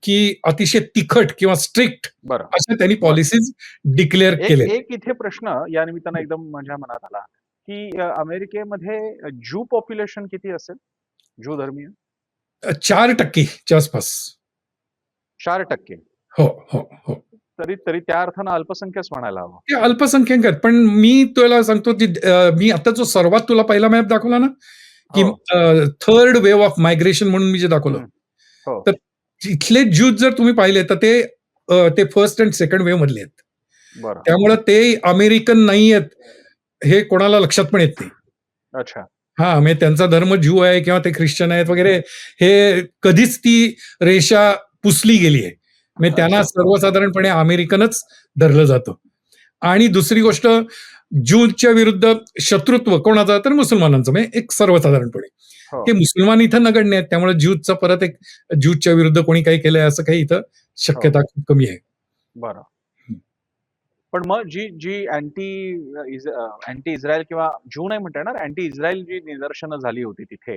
की अतिशय तिखट किंवा स्ट्रिक्ट बरं. अशा त्यांनी बरं. पॉलिसीज डिक्लेअर केल्या. एक इथे प्रश्न या निमित्तानं एकदम माझ्या मनात आला, की अमेरिकेमध्ये ज्यू पॉप्युलेशन किती असेल? ज्यू धर्मीय? 4% च्या आसपास. 4%. हो, हो, हो. तरी तरी त्या अर्थानं अल्पसंख्यच म्हणायला हवं. ते अल्पसंख्याक आहेत. पण मी तुला सांगतो, की मी आता जो सर्वात तुला पहिला मॅप दाखवला ना, की हो. थर्ड वेव्ह ऑफ मायग्रेशन म्हणून मी जे दाखवलं. हो. तर तिथले ज्यूज जर तुम्ही पाहिले, तर ते फर्स्ट एंड सेकंड वेव्ह मधले आहेत. बरं. त्यामुळे ते अमेरिकन नाही आहेत, हे कोणाला लक्षात पण येत नाही. अच्छा. हां, म्हणजे त्यांचा धर्म ज्यू आहे किंवा ते ख्रिश्चन आहेत वगैरे, हे कधीच ती रेषा पुसली गेली आहे. म्हणजे त्यांना अच्छा. सर्वसाधारणपणे अमेरिकनच धरलं जातं. आणि दुसरी गोष्ट, ज्यूच्या विरुद्ध शत्रुत्व कोणाचं? तर मुसलमानांचं, म्हणजे एक सर्वसाधारणपणे. हो. हे मुसलमान इथं नगण्य आहेत. त्यामुळे ज्यूचा परत एक ज्यूच्या विरुद्ध कोणी काही केलंय असं काही इथं हो. शक्यता खूप कमी आहे. बरं. पण मग जी जी अँटी इस्रायल किंवा ज्यू नाही म्हणता येणार, अँटी इस्रायल जी निदर्शनं झाली होती तिथे,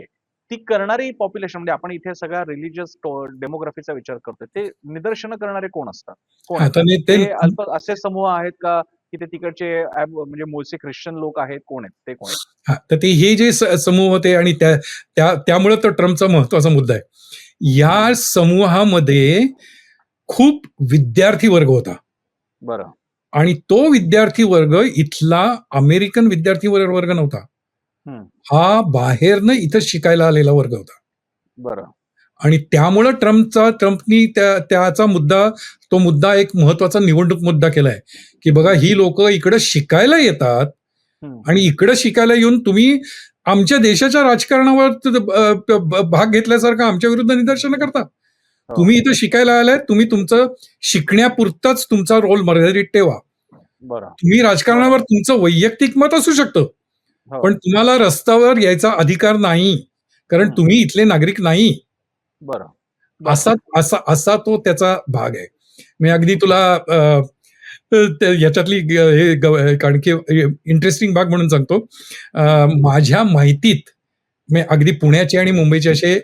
ती करणारी पॉप्युलेशन म्हणजे आपण इथे सगळ्या रिलिजियस डेमोग्राफीचा विचार करतोय. ते निदर्शनं करणारे कोण असतात? कोण हां, आहेत? तर ते ते अल्प असे समूह आहेत का, की ते तिकडचे म्हणजे मूळचे ख्रिश्चन लोक आहेत? कोण आहेत? ते कोण आहेत? हां, तर ते हे जे समूह होते आणि त्या त्या त्यामुळे तो ट्रम्पचा महत्त्वाचा मुद्दा आहे. या हं. समूहामध्ये खूप विद्यार्थी वर्ग होता बरं. आणि तो विद्यार्थी वर्ग इथला अमेरिकन विद्यार्थी वर्ग नव्हता. हं. हा बाहेरनं इथं शिकायला आलेला वर्ग होता. बरं. आणि त्यामुळं ट्रम्पनी त्याचा मुद्दा, तो मुद्दा एक महत्त्वाचा निवडणूक मुद्दा केलाय, की बघा ही लोकं इकडं शिकायला येतात हं. आणि इकडं शिकायला येऊन तुम्ही आमच्या देशाच्या राजकारणावर भाग घेतल्यासारखं आमच्या विरुद्ध निदर्शनं करता. हो. तुम्ही इथं शिकायला आलाय, तुम्ही तुमचं शिकण्यापुरताच तुमचा रोल मर्यादित ठेवा. बरं. तुम्ही बरं. राजकारणावर तुमचं वैयक्तिक मत असू शकतं, हो. पण तुम्हाला रस्त्यावर यायचा अधिकार नाही. कारण हं. तुम्ही इथले नागरिक नाही. बरं. बरं. असा असा असा तो त्याचा भाग आहे. मी अगदी तुला अ, अ, याच्यातली एक आणखी इंटरेस्टिंग भाग म्हणून सांगतो. हं. माझ्या माहितीत मी अगदी पुण्याचे आणि मुंबईचे असे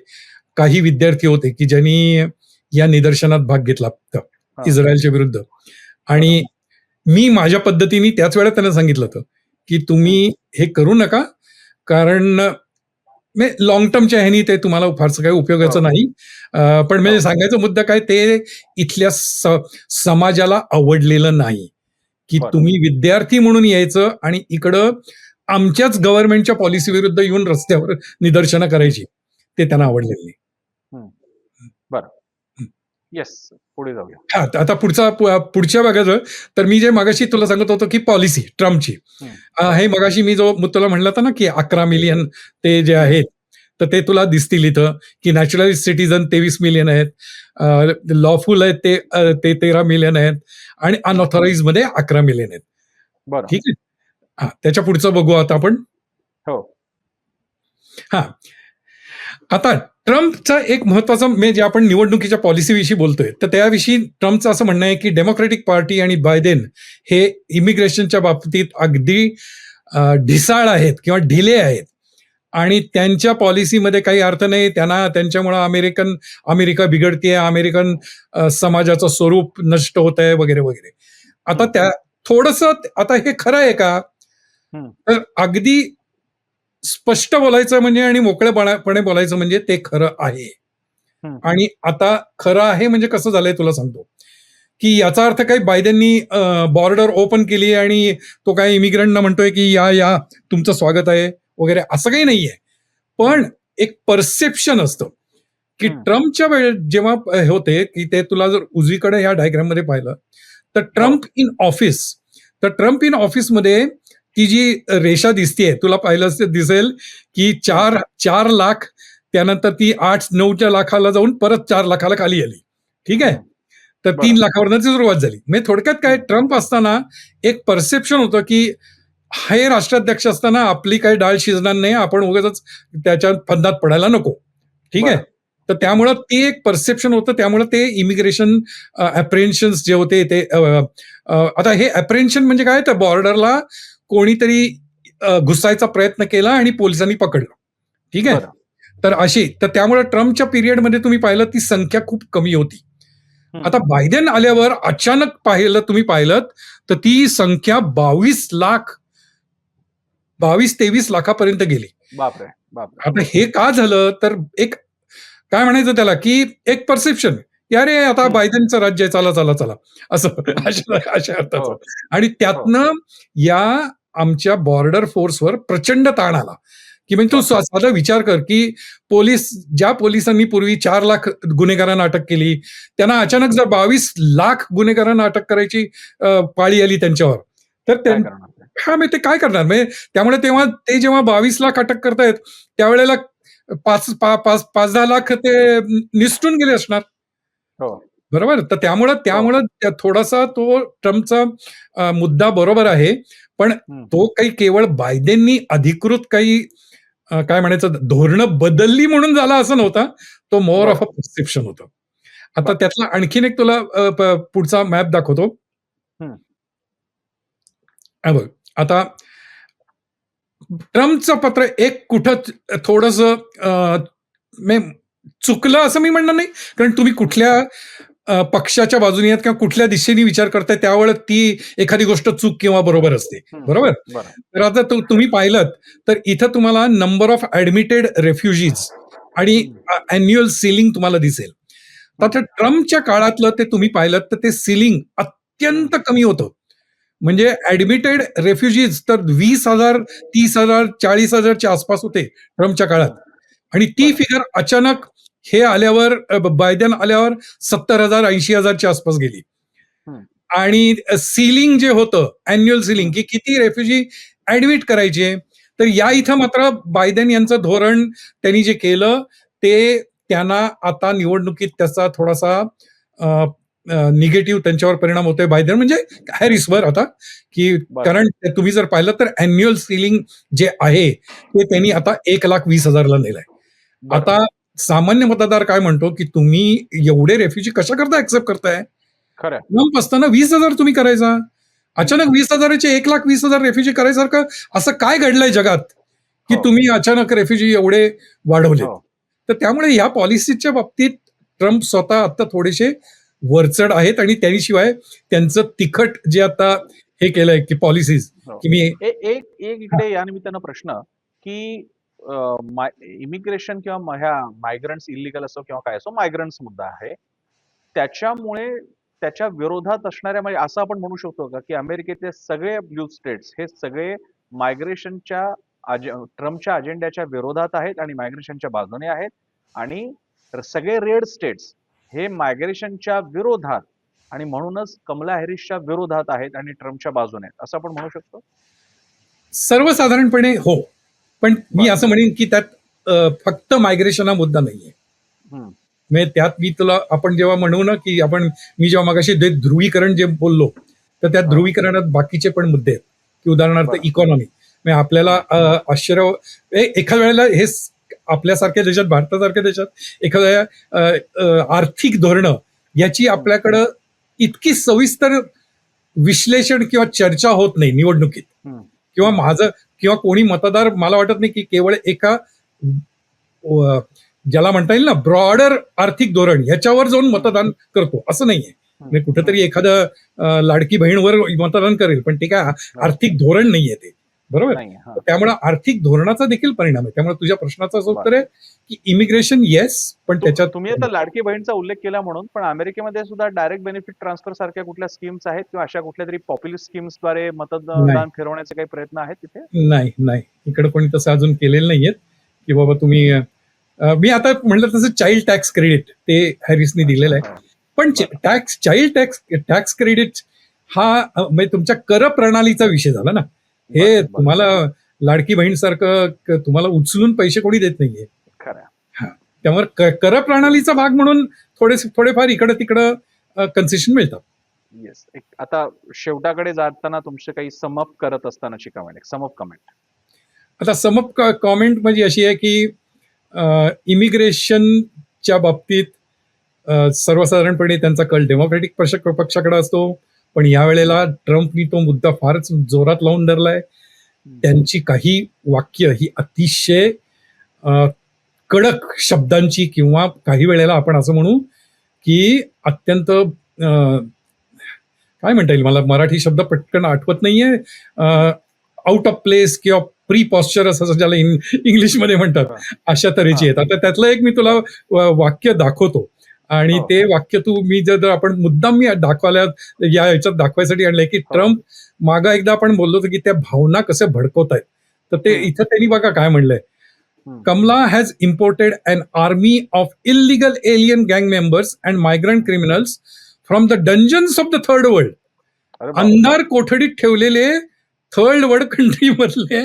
काही विद्यार्थी होते, की ज्यांनी या निदर्शनात भाग घेतला होता, हां. इस्रायलच्या विरुद्ध. बरं. आणि मी माझ्या पद्धतीने त्याच वेळेला त्यांना सांगितलं होतं, की हं. तुम्ही हे करू नका, कारण म्हणजे लाँग टर्मच्या ह्यानी ते तुम्हाला फारसं काही उपयोगाचं हो. नाही. पण म्हणजे हो. सांगायचा मुद्दा काय, ते इथल्या समाजाला आवडलेलं नाही, की बरं. तुम्ही विद्यार्थी म्हणून यायचं आणि इकडं आमच्याच गव्हर्नमेंटच्या पॉलिसी विरुद्ध येऊन रस्त्यावर निदर्शनं करायची. ते त्यांना हं. आवडलेलं नाही. हं. बरं. येस. पुढे जाऊया. हां, तर आता पुढच्या भागाचं, तर मी जे मगाशी तुला सांगत होतो, की पॉलिसी ट्रम्पची. हं. हो. हे मगाशी मी जो तुला म्हणला होता ना, की 11 मिलियन ते जे हं. आहेत, तर ते तुला दिसतील इथं, की नॅचरलाइज्ड सिटिझन 23 मिलियन आहेत. लॉफुल आहेत ते 13 मिलियन आहेत आणि हं. अनऑथराइज्डमध्ये 11 मिलियन आहेत. बरं. ठीक आहे? हां, त्याच्या पुढचं बघू आता आपण. हो. हां. आता ट्रम्पचा एक महत्वाचा, म्हणजे जे आपण निवडणुकीच्या पॉलिसीविषयी बोलतोय, तर त्याविषयी ट्रम्पचं असं म्हणणं आहे, की डेमोक्रॅटिक पार्टी आणि बायडेन हे इमिग्रेशनच्या बाबतीत अगदी ढिसाळ आहेत किंवा ढिले आहेत आणि त्यांच्या पॉलिसीमध्ये काही अर्थ नाही. त्यांच्यामुळं अमेरिका बिघडतीये, अमेरिकन समाजाचं स्वरूप नष्ट होत आहे वगैरे वगैरे. आता हं. थोडंसं आता हे खरं आहे का? हं. तर अगदी स्पष्ट बोलायचं म्हणजे आणि मोकळेपणे बोलायचं म्हणजे ते खरं आहे. हं. आणि आता खरं आहे म्हणजे कसं झालंय तुला सांगतो, की याचा अर्थ काही बायडेननी बॉर्डर ओपन केली आणि तो काही इमिग्रंटना म्हणतोय, की या, तुमचं स्वागत आहे वगैरे, असं काही नाहीये. हं. पण एक परसेप्शन असतं, की हं. ट्रम्पच्या वेळेत जेव्हा होते, की ते तुला जर उजवीकडे या डायग्राममध्ये पाहिलं, तर हो. ट्रम्प इन ऑफिसमध्ये ती जी रेषा दिसतीये, तुला पाहिलं दिसेल, की हं. 4 लाख, त्यानंतर ती 8-9च्या लाखाला जाऊन परत 4 लाखाला खाली आली. ठीक आहे? हं. तर 3 बरं. लाखावरनं ती सुरुवात झाली. म्हणजे थोडक्यात काय, हं. ट्रम्प असताना एक परसेप्शन होतं, की हे राष्ट्राध्यक्ष असताना आपली काही डाळ शिजणार नाही, आपण उगाचच त्याच्या फंदात पडायला नको. ठीक आहे? बरं. तर हं. त्यामुळं ते एक परसेप्शन होतं. त्यामुळं ते इमिग्रेशन अप्रेन्शन्स जे होते ते आता हे अप्रेन्शन म्हणजे काय, तर बॉर्डरला कोणीतरी घुसायचा प्रयत्न केला आणि पोलिसांनी पकडलं. ठीक आहे? बरं. तर त्यामुळे ट्रम्पच्या पिरियडमध्ये तुम्ही पाहिलं ती संख्या खूप कमी होती. हं. आता बायडेन आल्यावर अचानक तुम्ही पाहिलत, तर ती संख्या 22-23 लाखापर्यंत गेली. बापरे! बापरे! आता हे का झालं, तर एक काय म्हणायचं त्याला, की एक परसेप्शन, की अरे आता हं. बायडेनचं राज्य आहे, चला, चला, चला. असं हं. अशा हो. अर्थाचं. आणि हो. त्यातनं या आमच्या बॉर्डर फोर्सवर प्रचंड ताण आला, की म्हणजे तू बरं. साधा विचार कर, की ज्या पोलिसांनी पूर्वी 4 लाख गुन्हेगारांना अटक केली, त्यांना हं. अचानक जर 22 लाख गुन्हेगारांना अटक करायची पाळी आली त्यांच्यावर, तर काय करणार ते? हा मग ते काय करणार म्हणजे त्यामुळे तेव्हा ते जेव्हा 22 लाख अटक करतायत त्यावेळेला 5-10 लाख ते निसटून गेले असणार. हो. बरोबर? तर त्यामुळं हो. त्यामुळं थोडासा तो ट्रम्पचा मुद्दा बरोबर आहे. पण हं. तो काही केवळ बायडेननी अधिकृत काही काय म्हणायचं धोरणं बदलली म्हणून झाला असं नव्हता. तो मोर ऑफ अ बरं. परसेप्शन होतं. आता बरं. त्यातला आणखीन एक तुला पुढचा मॅप दाखवतो. हं. हा बघ. आता ट्रम्पचं पत्र एक कुठं थोडंसं चुकलं असं मी म्हणणार नाही. कारण तुम्ही हं. कुठल्या पक्षाच्या बाजूने आहात किंवा कुठल्या दिशेने विचार करताय त्यावेळेस ती एखादी गोष्ट चूक किंवा बरोबर असते. हं. बरोबर? बरं. तर आता तुम्ही पाहिलत तर इथं तुम्हाला नंबर ऑफ ॲडमिटेड रेफ्युजीज आणि हं. अॅन्युअल सीलिंग तुम्हाला दिसेल. तर हं. आता ट्रम्पच्या काळातलं ते तुम्ही पाहिलत तर ते सीलिंग हं. अत्यंत कमी होतं. हं. म्हणजे ॲडमिटेड रेफ्युजीज तर 20,000, 30,000, 40,000 च्या आसपास होते ट्रम्पच्या काळात. हं. आणि ती बरं. फिगर अचानक हे आल्यावर बायडेन आल्यावर 70,000, 80,000 च्या आसपास गेली. हं. आणि सीलिंग जे होतं अॅन्युअल सीलिंग हं. की किती रेफ्युजी ॲडमिट करायचे. तर या हं. इथं मात्र बायडेन यांचं धोरण त्यांनी जे केलं ते त्यांना आता निवडणुकीत त्याचा थोडासा निगेटिव्ह त्यांच्यावर परिणाम होतोय बायडेन म्हणजे हॅरिसवर आता की बरं. कारण तुम्ही जर पाहिलं तर अॅन्युअल सीलिंग जे आहे ते त्यांनी आता 1,20,000 ला नेलंय. बरं. आता सामान्य मतदार काय म्हणतो की तुम्ही एवढे रेफ्युजी कशा करता ऍक्सेप्ट करताय? खरं. ट्रम्प असताना 20,000 तुम्ही करायचा. हं. अचानक 20,000चे 1,20,000 रेफ्युजी करायसारखं असं काय घडलंय जगात, की हो. तुम्ही अचानक रेफ्युजी एवढे वाढवलेत? हो. तर त्यामुळे ह्या पॉलिसीच्या बाबतीत ट्रम्प स्वतः आता थोडेसे वरचढ आहेत आणि त्याशिवाय त्यांचं तिखट जे आता हे केलंय की पॉलिसीज हो. की मी एक एक इकडे या निमित्तानं प्रश्न, की इमिग्रेशन किंवा ह्या मायग्रंट्स इल्लीगल असो किंवा काय असो, मायग्रंट्स मुद्दा आहे. त्याच्यामुळे त्याच्या विरोधात असणाऱ्या म्हणजे असं आपण म्हणू शकतो का, की अमेरिकेतले सगळे ब्लू स्टेट्स हे सगळे मायग्रेशनच्या ट्रम्पच्या अजेंड्याच्या विरोधात आहेत आणि मायग्रेशनच्या बाजूने आहेत आणि सगळे रेड स्टेट्स हे मायग्रेशनच्या विरोधात आणि म्हणूनच कमला हॅरिसच्या विरोधात आहेत आणि ट्रम्पच्या बाजूने आहेत, असं आपण म्हणू शकतो? सर्वसाधारणपणे हो. पण मी बरं. असं म्हणेन की त्यात फक्त मायग्रेशन हा मुद्दा नाहीये. हं. म्हणजे त्यात मी तुला आपण जेव्हा म्हणू ना, की मी जेव्हा मगाशी ध्रुवीकरण जे बोललो, तर त्या हां. ध्रुवीकरणात बाकीचे पण मुद्दे आहेत, की उदाहरणार्थ बरं. इकॉनॉमी. म्हणजे आपल्याला हं. आश्चर्य एखाद्या वेळेला आपल्यासारख्या देशात, भारतासारख्या देशात एखाद्या आर्थिक धोरणं याची हं. आपल्याकडं इतकी सविस्तर विश्लेषण किंवा चर्चा होत नाही निवडणुकीत. हं. किंवा हं. माझं किंवा कोणी मतदार मला वाटत नाही की केवळ एका अ, ज्याला म्हणता येईल ना ब्रॉडर आर्थिक धोरण ह्याच्यावर जाऊन हं. मतदान करतो असं नाहीये. हं. म्हणजे हं. कुठेतरी एखादं लाडकी बहीणवर मतदान करेल पण ते काय हो. आर्थिक धोरण नाहीये ते. बरोबर? नाहीये. हां. तर त्यामुळे आर्थिक धोरणाचा देखील परिणाम आहे. त्यामुळे तुझ्या प्रश्नाचं असं बरं. उत्तर आहे की इमिग्रेशन येस पण त्याच्यात तुम्ही आता लाडकी बहीणचा उल्लेख केला म्हणून, पण अमेरिकेमध्ये सुद्धा डायरेक्ट बेनिफिट ट्रान्सफर सारख्या कुठल्या स्कीम्स आहेत किंवा अशा कुठल्यातरी पॉप्युलिस्ट स्कीम्सद्वारे नाही, मतदान फिरवण्याचे काही प्रयत्न आहेत तिथे? नाही, नाही. इकडे कोणी तसं अजून केलेलं नाहीये, की बाबा तुम्ही मी आता म्हटलं तसं चाइल्ड टॅक्स क्रेडिट ते हॅरिसने अच्छा. दिलेलं आहे. हां. पण बरं. चाइल्ड टॅक्स क्रेडिट हा म्हणजे तुमच्या कर प्रणालीचा विषय झाला ना. हे बरं. बरं. तुम्हाला लाडकी बहीणसारखं तुम्हाला उचलून पैसे कोणी देत नाहीये. खरं आहे. हां. त्यामुळे कर प्रणालीचा भाग म्हणून थोडेफार इकडं-तिकडं कन्सेशन मिळतात. येस. एक आता शेवटाकडे जाताना तुमचे काही सम अप करत असतानाची कमेंट, एक सम अप कमेंट. आता कॉमेंट म्हणजे अशी आहे की इमिग्रेशनच्या बाबतीत सर्वसाधारणपणे त्यांचा कल डेमोक्रॅटिक पक्षाकडे असतो. पण यावेळेला ट्रम्पनी तो मुद्दा फारच जोरात लावून धरलाय. हं. त्यांची काही वाक्य ही अतिशय अ, कडक शब्दांची किंवा काही वेळेला आपण असं म्हणू की अत्यंत काय म्हणता येईल मला मराठी शब्द पटकन आठवत नाहीये. आउट ऑफ प्लेस किंवा प्री पॉस्चरस असं ज्याला इंग्लिशमध्ये म्हणतात हां. अशा तऱ्हेची हां. आहेत. आता त्यातलं एक मी तुला वाक्य दाखवतो आणि हो. ते वाक्य मी जर आपण मुद्दाम मी दाखवायला या ह्याच्यात दाखवायसाठी आणलंय की हो. ट्रम्प मागं एकदा आपण बोललो होतो की त्या भावना कसे भडकवत आहेत. तर ते हं. इथं त्यांनी बघा काय म्हणलंय. हं. Kamala has imported an army of illegal alien gang members and migrant criminals from the dungeons of the third world. अरे बापरे! अंधार कोठडीत ठेवलेले थर्ड वर्ल्ड कंट्री मधले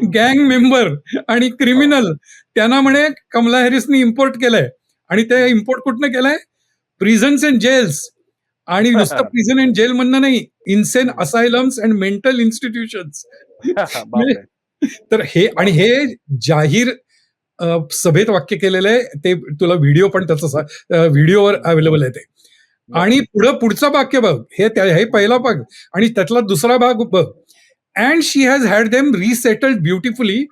गँग मेंबर आणि हो. क्रिमिनल त्यांना म्हणे कमला हॅरिसनी इम्पोर्ट केलंय आणि ते इम्पोर्ट कुठनं केलंय? प्रिझन्स अँड जेल्स आणि नुसतं प्रिझन अँड जेल म्हणणं नाही, इन्सेन असायलम्स अँड मेंटल इन्स्टिट्यूशन्स. म्हणजे बापरे! तर हे आणि बापरे! हे जाहीर सभेत वाक्य केलेलं आहे. ते तुला व्हिडिओ पण त्याचा व्हिडिओवर अवेलेबल आहे ते. बरं. आणि पुढचं वाक्य बघ. हे पहिला भाग आणि त्यातला दुसरा भाग बघ. And she has had them resettled beautifully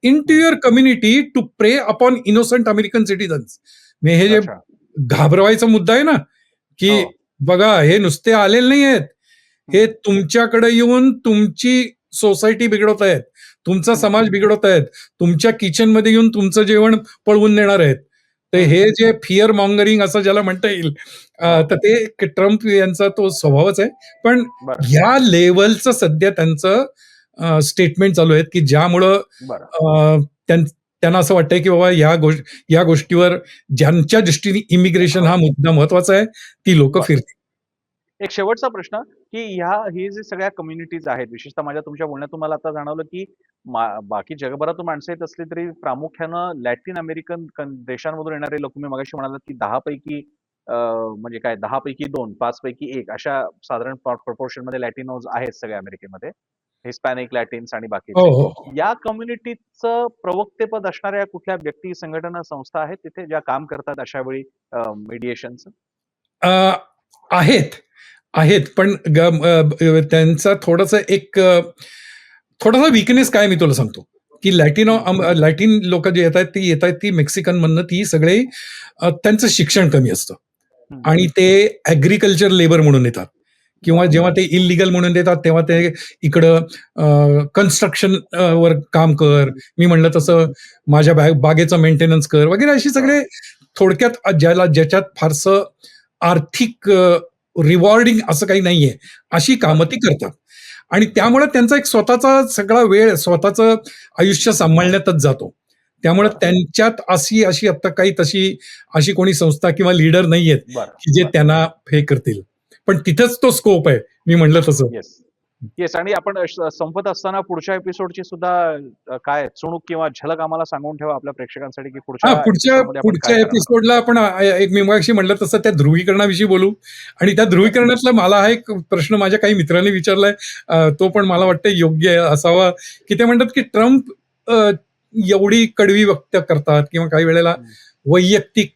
into your community to prey upon innocent American citizens. हे जे अच्छा. घाबरवायचा मुद्दा आहे ना, की हो. बघा हे नुसते आलेले नाही आहेत. हे तुमच्याकडे येऊन तुमची सोसायटी बिघडवत आहेत. तुमचा समाज बिघडवत आहेत. तुमच्या किचनमध्ये येऊन तुमचं जेवण पळवून नेणार आहेत. तर हे जे फिअर मॉंगरिंग असं ज्याला म्हणता येईल, तर ते ट्रम्प यांचा तो स्वभावच आहे. पण बरं. ह्या लेव्हलचं सध्या त्यांचं स्टेटमेंट चालू आहेत, की ज्यामुळं बरं. त्यांना असं वाटतंय, की बाबा या गोष्टीवर ज्यांच्या दृष्टीने इमिग्रेशन हा मुद्दा महत्वाचा आहे, ती लोकं बरं. फिरतील. एक शेवटचा प्रश्न, की ही जी सगळ्या कम्युनिटीज आहेत, विशेषतः माझ्या तुमच्या बोलण्यातून मला आता जाणवलं, की बाकी जगभरातून माणसं येत असली तरी प्रामुख्यानं लॅटिन अमेरिकन देशांमधून येणारे लोक, तुम्ही मगाशी म्हणालात, की 10 पैकी म्हणजे काय 10 पैकी 2, 5 पैकी 1 अशा साधारण प्रपोर्शनमध्ये लॅटिनोज आहेत सगळ्या अमेरिकेमध्ये. हिस्पॅनिक, लॅटिन्स आणि हो, बाकीचे. हो. या कम्युनिटीचं प्रवक्तेपद असणाऱ्या कुठल्या व्यक्ती, संघटना, संस्था आहेत तिथे ज्या काम करतात अशा वेळी मीडिएशनचं? अ, आहेत, आहेत. पण त्यांचा थोडासा वीकनेस काय मी तुला सांगतो, की लॅटिन लोकं जे येतायत ती मेक्सिकनमधनं ती सगळे त्यांचं शिक्षण कमी असतं आणि ते ॲग्रीकल्चर लेबर म्हणून येतात किंवा जेव्हा ते इल्लीगल म्हणून देतात तेव्हा ते इकडं कन्स्ट्रक्शन वर काम कर, मी म्हणलं तसं माझ्या बागेचं मेंटेनन्स कर वगैरे अशी सगळे थोडक्यात ज्याच्यात फारसं आर्थिक रिवॉर्डिंग असं काही नाहीये, अशी कामं ती करतात. आणि त्यामुळे त्यांचा एक स्वतःचा सगळा वेळ स्वतःचं आयुष्य सांभाळण्यातच जातो. त्यामुळे त्यांच्यात अशी आता काही अशी कोणी संस्था किंवा लीडर नाहीयेत, की जे बरं. त्यांना हे करतील. पण तिथेच तो स्कोप आहे. मी म्हणलं तसं. येस. येस आणि आपण संपत असताना पुढच्या एपिसोडची सुद्धा काय चुणूक किंवा झलक आम्हाला सांगून ठेवा आपल्या प्रेक्षकांसाठी, की हां, पुढच्या एपिसोडमध्ये आपण काय पुढच्या करणार आहोत? एपिसोडला आपण एक मी मगाशी म्हटलं तसं त्या ध्रुवीकरणाविषयी बोलू आणि त्या बरं. ध्रुवीकरणातला मला हा एक प्रश्न माझ्या काही मित्रांनी विचारलाय. तो पण मला वाटतं योग्य असावा, की ते म्हणतात, की ट्रम्प एवढी कडवी व्यक्त करतात किंवा काही वेळेला वैयक्तिक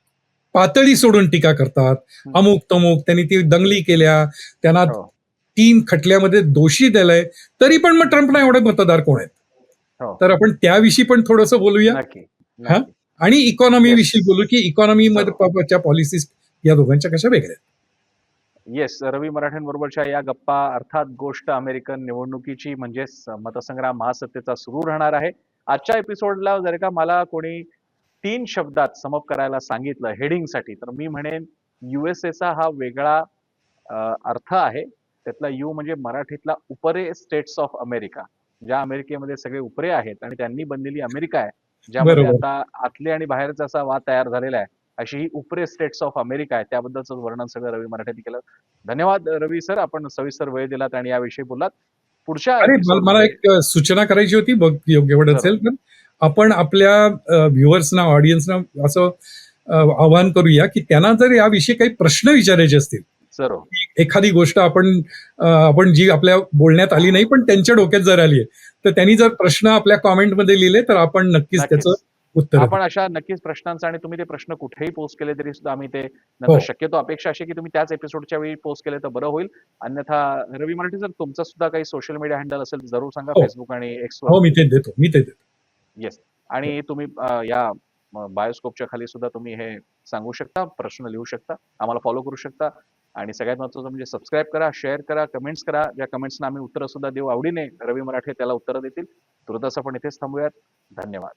पातळी सोडून टीका करतात. अमुक-तमुक त्यांनी ती दंगली केल्या, त्यांना हो. 3 खटल्यामध्ये दोषी दिलंय, तरी पण मग ट्रम्पना एवढे मतदार कोण आहेत? हो. तर आपण त्याविषयी पण थोडंसं बोलूया. नक्की. हां? नक्की. आणि इकॉनॉमी येस. विषयी बोलू, की इकॉनॉमीमध्ये जरूर. च्या पॉलिसीज या दोघांच्या कशा वेगळ्या आहेत? येस, रवी मराठेंबरोबरच्या या गप्पा अर्थात गोष्ट अमेरिकन निवडणुकीची म्हणजेच मतसंग्राम महासत्तेचा सुरू राहणार आहे. आजच्या एपिसोडला जर का मला कोणी 3 शब्दात सम अप करायला सांगितलं हेडिंगसाठी, तर मी म्हणेन यूएसएचा हा वेगळा अर्थ आहे. त्यातला यू म्हणजे मराठीतला उपरे स्टेट्स ऑफ अमेरिका. ज्या अमेरिकेमध्ये सगळे उपरे आहेत आणि त्यांनी बनलेली अमेरिका आहे, ज्यामध्ये बरोबर. आता आतले आणि बाहेरचा असा वाद तयार झालेला आहे. अशी ही उपरे स्टेट्स ऑफ अमेरिका आहे. त्याबद्दलचं वर्णन सगळं रवी मराठेंनी केलं. धन्यवाद रवी सर, आपण सविस्तर वेळ दिलात आणि याविषयी बोललात. पुढच्या अरे, मला एपिसोडमध्ये एक सूचना करायची होती, बघ योग्य वाटत जरूर. असेल तर. आपण आपल्या व्ह्युअर्सना, ऑडियन्सना असं आवाहन करूया, की त्यांना जर याविषयी काही प्रश्न विचारायचे असतील, जरूर. एखादी गोष्ट आपण जी आपल्या बोलण्यात आली नाही, पण त्यांच्या डोक्यात जर आली आहे, तर त्यांनी जर प्रश्न आपल्या कॉमेंटमध्ये लिहिले, तर आपण नक्कीच त्याचं नक्कीच. उत्तर आपण देऊ. अशा नक्कीच प्रश्नांचा आणि तुम्ही ते प्रश्न कुठेही पोस्ट केले तरी सुद्धा आम्ही ते हो, नंतर शक्यतो अपेक्षा अशी की तुम्ही त्याच एपिसोडच्या वेळी पोस्ट केले तर बरं होईल. अन्यथा रवी मराठे सर, तुमचा सुद्धा काही सोशल मीडिया हँडल असेल तर जरूर सांगा, हो. Facebook आणि Xवर. हो, मी ते देतो. येस. आणि तुम्ही या बायोस्कोपच्या खाली सुद्धा तुम्ही हे सांगू शकता, प्रश्न लिहू शकता, आम्हाला फॉलो करू शकता आणि सगळ्यात महत्त्वाचं म्हणजे सबस्क्राईब करा, शेअर करा, कमेंट्स करा. ज्या कमेंट्सना आम्ही उत्तरं सुद्धा देऊ आवडीने. रवी मराठे त्याला उत्तरं देतील. तुर्तास आपण इथेच थांबूयात. धन्यवाद.